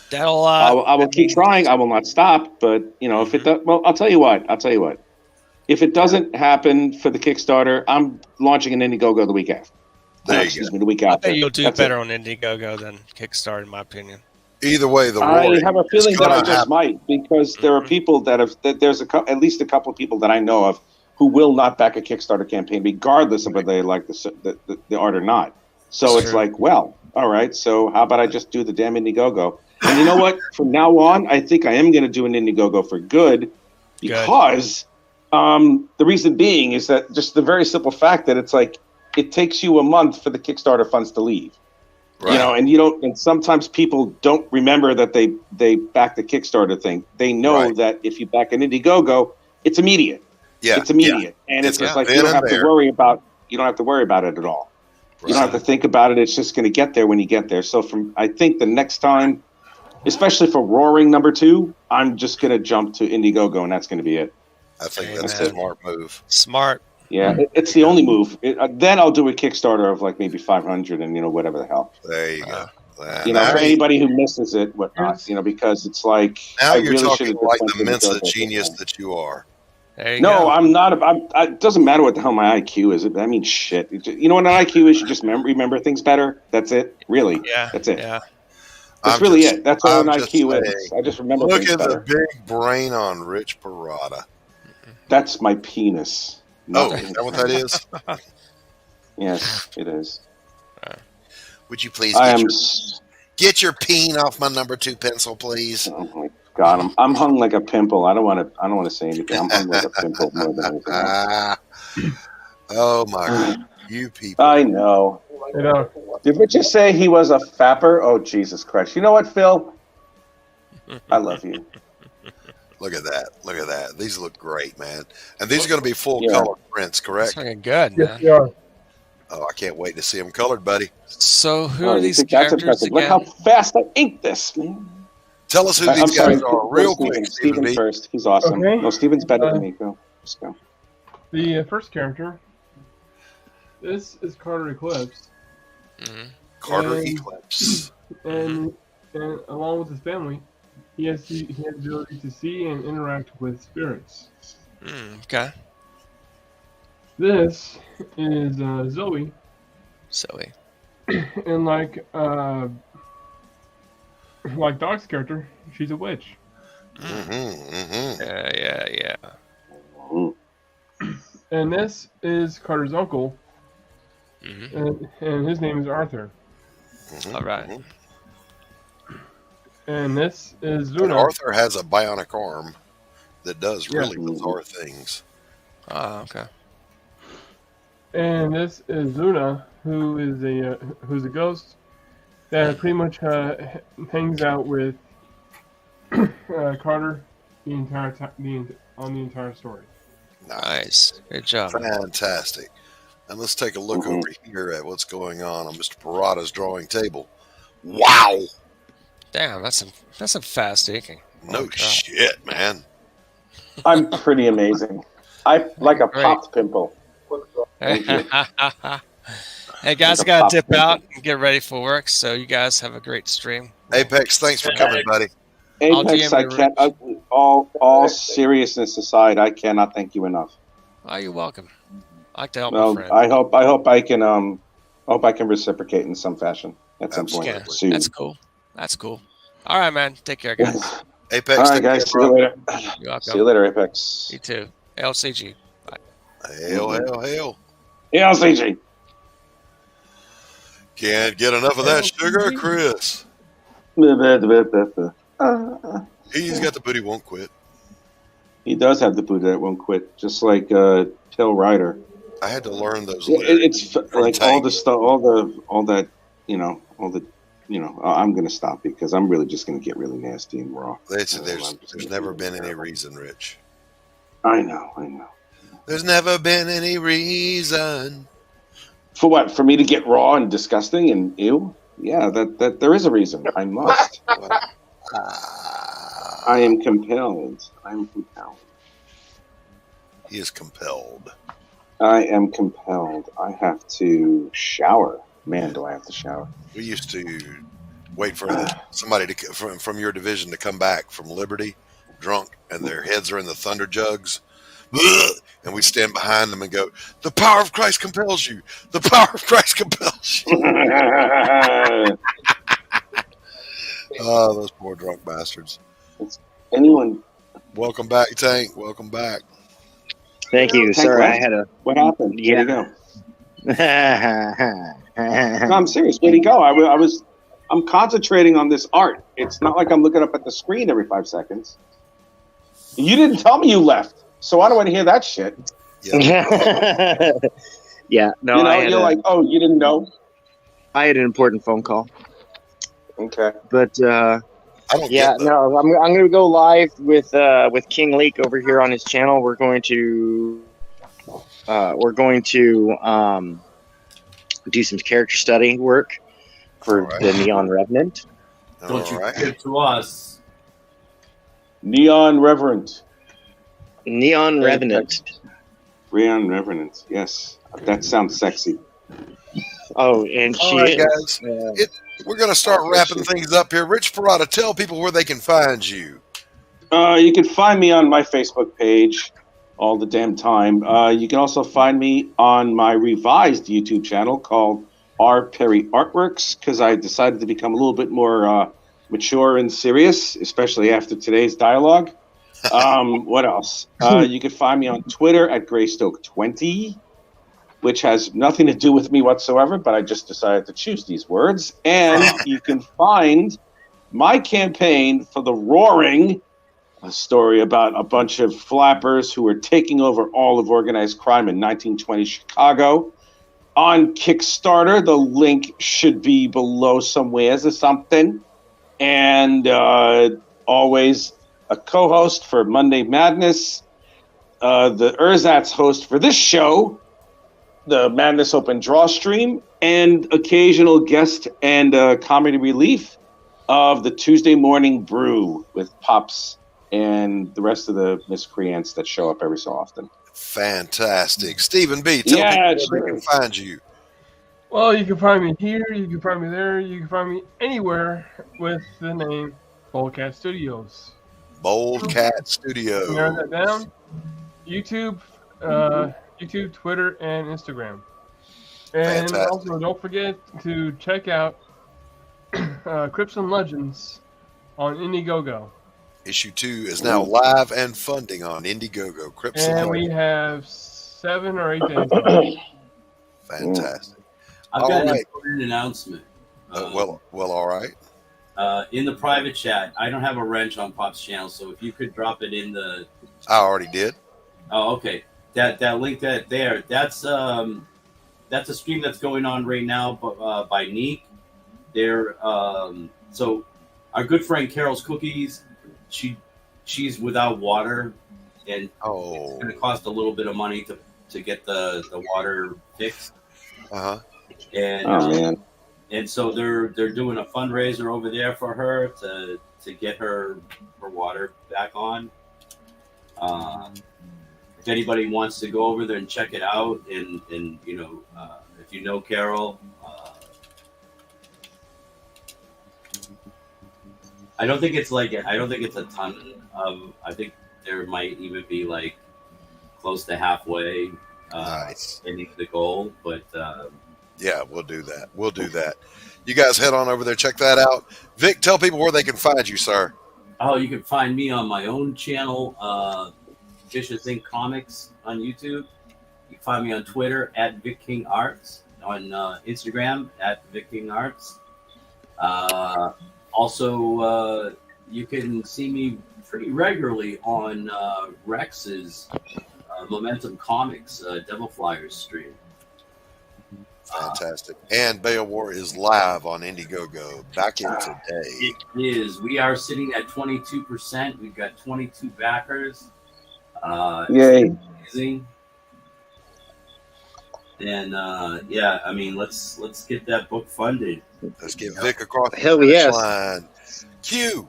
That'll. I will keep trying. I will not stop. But if it does, well, I'll tell you what. If it doesn't happen for the Kickstarter, I'm launching an Indiegogo the week after. The week after. I think you'll do better on Indiegogo than Kickstarter, in my opinion. Either way, I have a feeling that I just might, because there are people there's at least a couple of people that I know of who will not back a Kickstarter campaign, regardless of whether they like the art or not. So it's like, well. All right, so how about I just do the damn Indiegogo? And you know what? From now on, I think I am going to do an Indiegogo for good, because the reason being is that just the very simple fact that it's like it takes you a month for the Kickstarter funds to leave. Right. And sometimes people don't remember that they back the Kickstarter thing. They know that if you back an Indiegogo, it's immediate. Yeah, it's immediate, and it's just like you don't have to worry about it at all. You don't have to think about it. It's just going to get there when you get there. So I think the next time, especially for Roaring #2, I'm just going to jump to Indiegogo, and that's going to be it. I think that's a smart move. Smart. Yeah, it's the only move. Then I'll do a Kickstarter of maybe 500 and whatever the hell. There you go. For anybody who misses it, whatnot, because it's like now you're talking like the Mensa genius that you are. No, I'm not. It doesn't matter what the hell my IQ is. I mean, shit. You know what an IQ is? You just remember things better. That's it. Really. Yeah. That's it. Yeah. That's really it. That's what an IQ is. I just remember things better. Look at the big brain on Rich Perotta. That's my penis. Oh, is that what that is? Yes, it is. Would you please get your peen off my #2 pencil, please? Oh my God, I'm hung like a pimple. I don't want to say anything. I'm hung like a pimple more than anything else. Oh my God, you people! I know. Did Richard say he was a fapper? Oh Jesus Christ! You know what, Phil? I love you. Look at that. Look at that. These look great, man. And these are going to be full Yeah. color prints, correct? That's fucking good, Yes, man. they are. Oh, I can't wait to see them colored, buddy. So who Oh, are you these think that's characters impressive? Look again? how fast I inked this, man. Tell us who I'm these sorry. guys are real quick, Steven Stephen B. first. He's awesome. Okay. No, Steven's better than me. Go. Let's go. The first character. This is Carter Eclipse, Carter And- Eclipse. and along with his family, he has the ability to see and interact with spirits. Okay. This is Zoe, Zoe. and like Doc's character, she's a witch. Yeah. And this is Carter's uncle, and his name is Arthur. All right. And this is And Luna. Arthur has a bionic arm that does Yeah. really bizarre things. Oh, okay. And this is Luna, who is who's a ghost that pretty much hangs out with Carter the entire on the entire story. Nice. Good job. Fantastic. And let's take a look over here at what's going on Mr. Perotta's drawing table. Wow. Damn, that's some fast inking. No shit, man. I'm pretty amazing. I like a Great. popped pimple. Hey guys, I gotta dip out and get ready for work. So you guys have a great stream. Apex, thanks for coming, buddy. I'll Apex, DM I you, can't. All seriousness aside, I cannot thank you enough. Oh, you're welcome. I like to help my Well, friend. I hope I can reciprocate in some fashion at some point Yeah, soon. that's cool. That's cool. All right, man. Take care, guys. Apex, All right, take guys. care, See you bro. later. You're welcome. See you later, Apex. You too. LCG. Bye. Hail. Yeah, LCG. Can't get enough of that sugar, Chris. He's got the booty, won't quit. He does have the boot that won't quit, just like Tail Rider. I had to learn those Yeah, lyrics. it's like Tank. all the stuff, all that, I'm gonna stop because I'm really just gonna get really nasty and raw. There's never been any reason, Rich. I know. There's never been any reason. For what? For me to get raw and disgusting and ew? Yeah, that there is a reason. I must. I am compelled. He is compelled. I am compelled. I have to shower. Man, do I have to shower. We used to wait for somebody from your division to come back from Liberty, drunk, and their heads are in the thunder jugs. And we stand behind them and go, "The power of Christ compels you. The power of Christ compels you." Oh, those poor drunk bastards. Anyone? Welcome back, Tank. Welcome back. Thank you. Tank Sorry, left? I had a. What happened? Yeah. Where'd he go? No, I'm serious. Where'd he go? I'm concentrating on this art. It's not like I'm looking up at the screen every 5 seconds. You didn't tell me you left, so I don't want to hear that shit. Yeah, no, You're like, oh, you didn't know? I had an important phone call. Okay. But I don't yeah, no, I'm going to go live with King Leak over here on his channel. We're going to do some character study work for the Neon Revenant. Don't you give it to us. Neon Reverend. Neon Revenant. Neon Revenant. Yes, that sounds sexy. Oh, and she All right, is. guys. We're going to start wrapping things up here. Rich Perotta, tell people where they can find you. You can find me on my Facebook page all the damn time. You can also find me on my revised YouTube channel called R. Perry Artworks, because I decided to become a little bit more mature and serious, especially after today's dialogue. What else? You can find me on Twitter at Greystoke20, which has nothing to do with me whatsoever, but I just decided to choose these words. And you can find my campaign for The Roaring, a story about a bunch of flappers who were taking over all of organized crime in 1920 Chicago, on Kickstarter. The link should be below somewhere or something. And always, a co-host for Monday Madness, the Ersatz host for this show, the Madness Open DrawStream, and occasional guest and comedy relief of the Tuesday Morning Brew with Pops and the rest of the miscreants that show up every so often. Fantastic. Stephen B., tell people where they can find you. Well, you can find me here, you can find me there, you can find me anywhere with the name Bold Cat Studios. Bold Cat Studios. Narrow that down. YouTube, Twitter, and Instagram. And Fantastic. also, don't forget to check out Crips and Legends on Indiegogo. Issue 2 is now live and funding on Indiegogo. Crips And we have 7 or 8 days. Fantastic. I've got an important announcement. Well, all right. In the private chat, I don't have a wrench on Pop's channel, so if you could drop it in the. I already did. Oh, okay. That link that's a stream that's going on right now by Neek. They're so our good friend Carol's Cookies. She's without water, and it's going to cost a little bit of money to get the water fixed. And and so they're doing a fundraiser over there for her to get her water back on. If anybody wants to go over there and check it out, and you know, if you know Carol, I don't think it's a ton of. I think there might even be like close to halfway ending the goal, but yeah, we'll do that. You guys head on over there, check that out. Vic, tell people where they can find you, sir. Oh, you can find me on my own channel, Vicious Inc. Comics on YouTube. You can find me on Twitter at Vic King Arts, on Instagram at Vic King Arts. Also, you can see me pretty regularly on Rex's Momentum Comics Devil Flyers stream. Fantastic. And Beowar is live on Indiegogo back in today. It is. We are sitting at 22%. We've got 22 backers. Yay. It's amazing. And yeah, I mean, let's get that book funded. Let's get Vic across the yes. line. Q.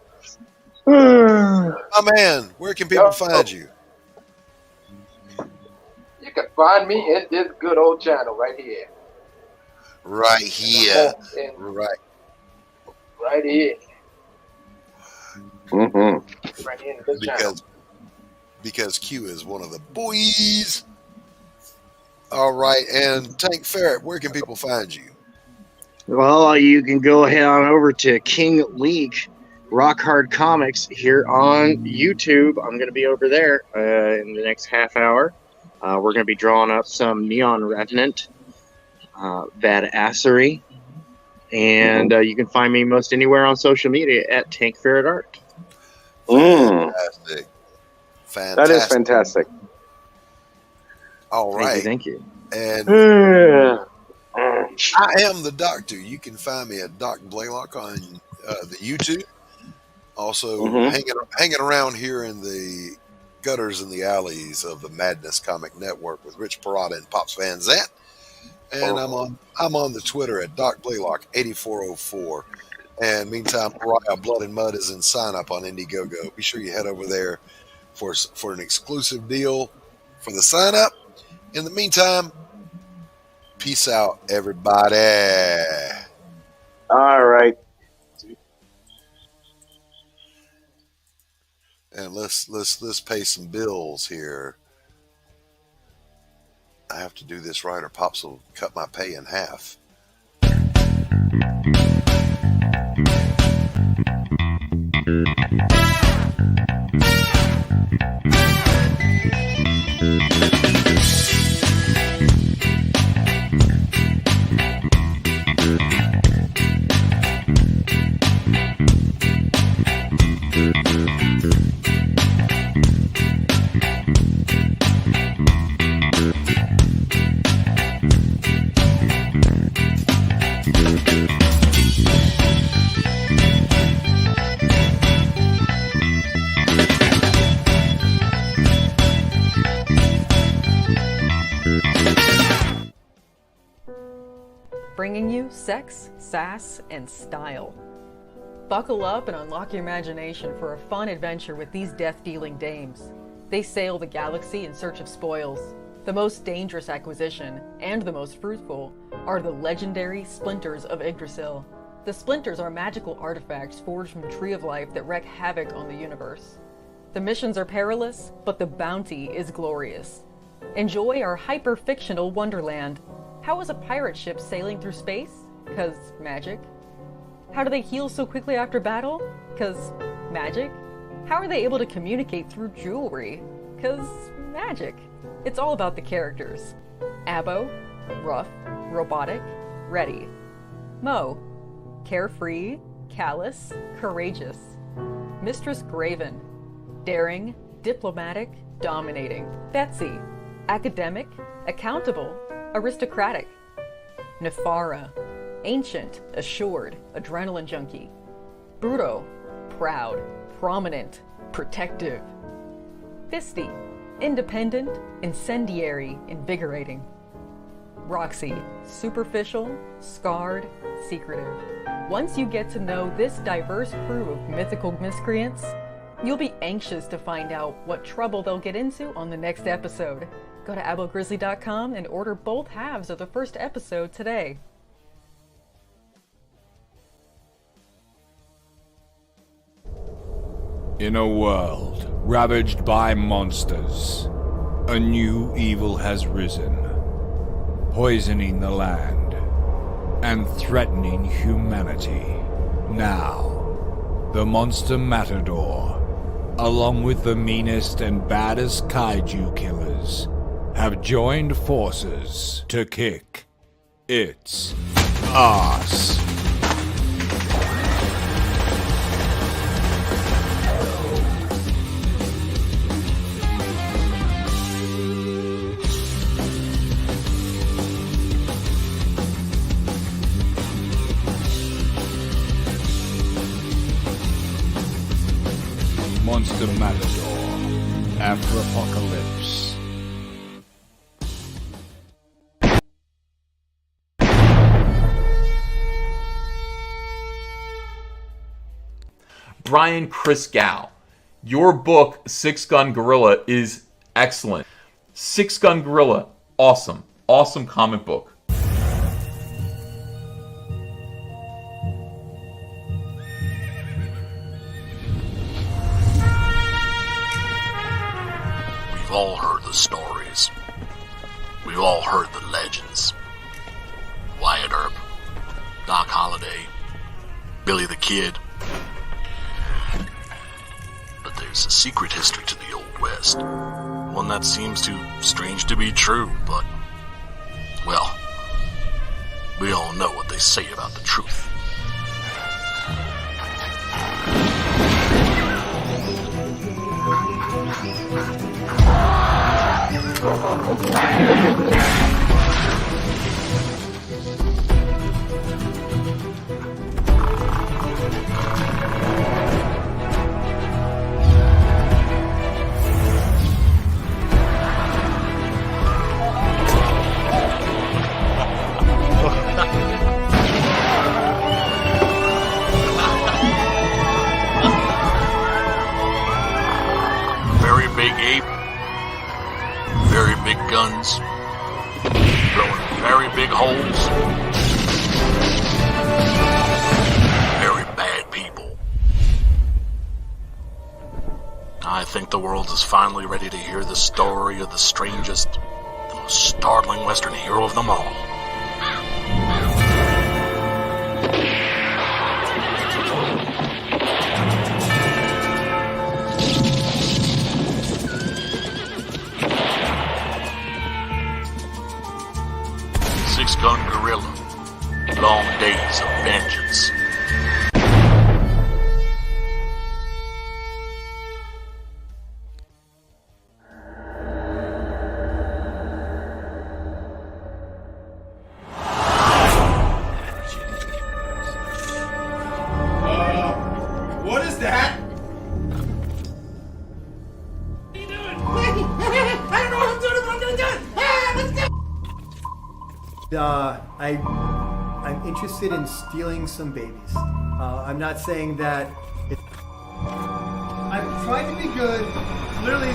My man, where can people find you? You can find me in this good old channel right here. Right here. Right here. Mm-hmm. Right here in this channel. Because Q is one of the boys. All right, and Tank Ferret, where can people find you? Well, you can go ahead on over to King League Rock Hard Comics here on YouTube. I'm going to be over there in the next half hour. We're going to be drawing up some Neon Revenant, Badassery, and you can find me most anywhere on social media at Tank Ferret Art. Fantastic. That is fantastic. All right. Thank you. And I am the Doctor. You can find me at Doc Blalock on the YouTube. Also, hanging around here in the gutters and the alleys of the Madness Comic Network with Rich Perotta and Pops Van Zant. And I'm on the Twitter at Doc Blalock 8404. And meantime, Pariah Blood and Mud is in sign up on Indiegogo. Be sure you head over there for an exclusive deal for the sign up. In the meantime, peace out, everybody. All right. And let's pay some bills here. I have to do this right, or Pops will cut my pay in half. bringing you sex, sass, and style. Buckle up and unlock your imagination for a fun adventure with these death-dealing dames. They sail the galaxy in search of spoils. The most dangerous acquisition, and the most fruitful, are the legendary Splinters of Yggdrasil. The Splinters are magical artifacts forged from the Tree of Life that wreak havoc on the universe. The missions are perilous, but the bounty is glorious. Enjoy our hyper-fictional wonderland. How is a pirate ship sailing through space? 'Cause magic. How do they heal so quickly after battle? 'Cause magic. How are they able to communicate through jewelry? 'Cause magic. It's all about the characters. Abo, rough, robotic, ready. Mo, carefree, callous, courageous. Mistress Graven, daring, diplomatic, dominating. Betsy, academic, accountable, aristocratic. Nefara, ancient, assured, adrenaline junkie. Bruto, proud, prominent, protective. Fisty, independent, incendiary, invigorating. Roxy, superficial, scarred, secretive. Once you get to know this diverse crew of mythical miscreants, you'll be anxious to find out what trouble they'll get into on the next episode. Go to abogrizzly.com and order both halves of the first episode today. In a world ravaged by monsters, a new evil has risen, poisoning the land and threatening humanity. Now, the monster Matador, along with the meanest and baddest kaiju killers, have joined forces to kick its ass. Monster Matador, after Apocalypse. Brian Christgau, your book, Six Gun Gorilla, is excellent. Six Gun Gorilla, awesome. Awesome comic book. We've all heard the stories. We've all heard the legends. Wyatt Earp, Doc Holliday, Billy the Kid. But there's a secret history to the Old West. One that seems too strange to be true, but, well, we all know what they say about the truth. Very big ape, very big guns, blowing very big holes, very bad people. I think the world is finally ready to hear the story of the strangest, the most startling Western hero of them all. Six Gun Gorilla, Long Days of Vengeance. What is that? What are you doing? I don't know what I'm doing, but I'm gonna do it! Ah, let's go! I I'm interested in stealing some babies. I'm not saying that it... I'm trying to be good. Literally,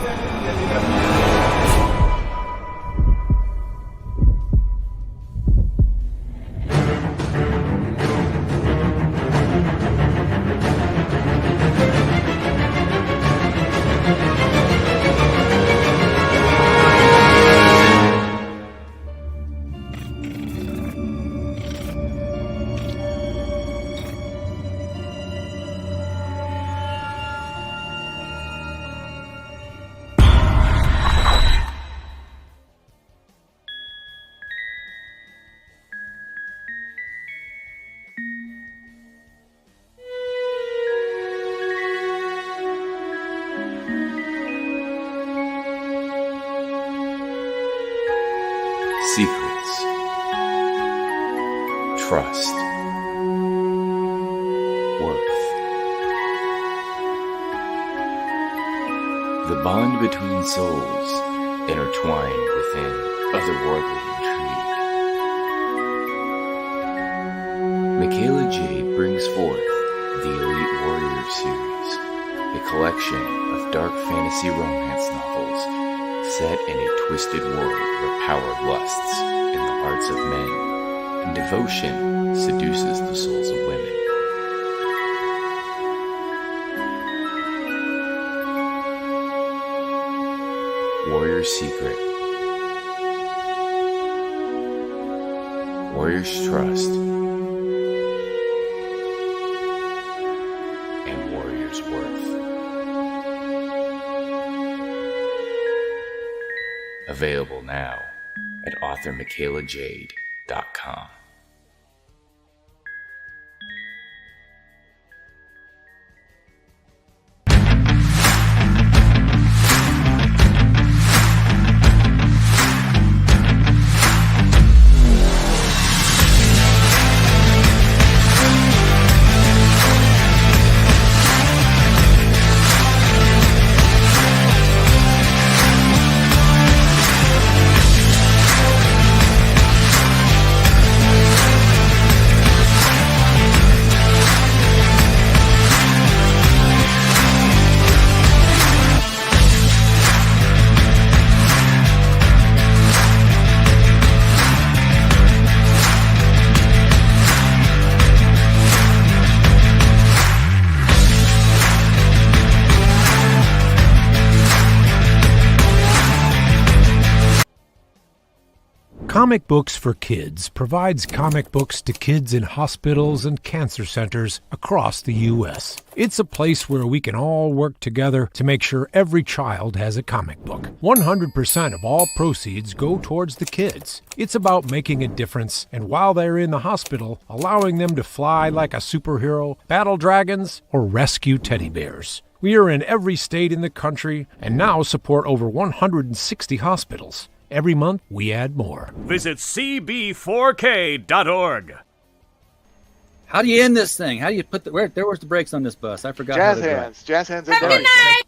Secrets. Trust. Worth. The bond between souls intertwined within otherworldly intrigue. Michaela Jade brings forth the Elite Warrior series, a collection of dark fantasy romance novels set in a twisted world where power lusts in the hearts of men, and devotion seduces the souls of women. Warrior's Secret. Warrior's Trust. And Warrior's Worth. Available now at authormichaelajade.com. Comic Books for Kids provides comic books to kids in hospitals and cancer centers across the U.S. It's a place where we can all work together to make sure every child has a comic book. 100% of all proceeds go towards the kids. It's about making a difference, and while they're in the hospital, allowing them to fly like a superhero, battle dragons, or rescue teddy bears. We are in every state in the country and now support over 160 hospitals. Every month, we add more. Visit cb4k.org. How do you end this thing? How do you put the... Where's the brakes on this bus? I forgot. Jazz how to drive. hands. Jazz hands. Have a good night.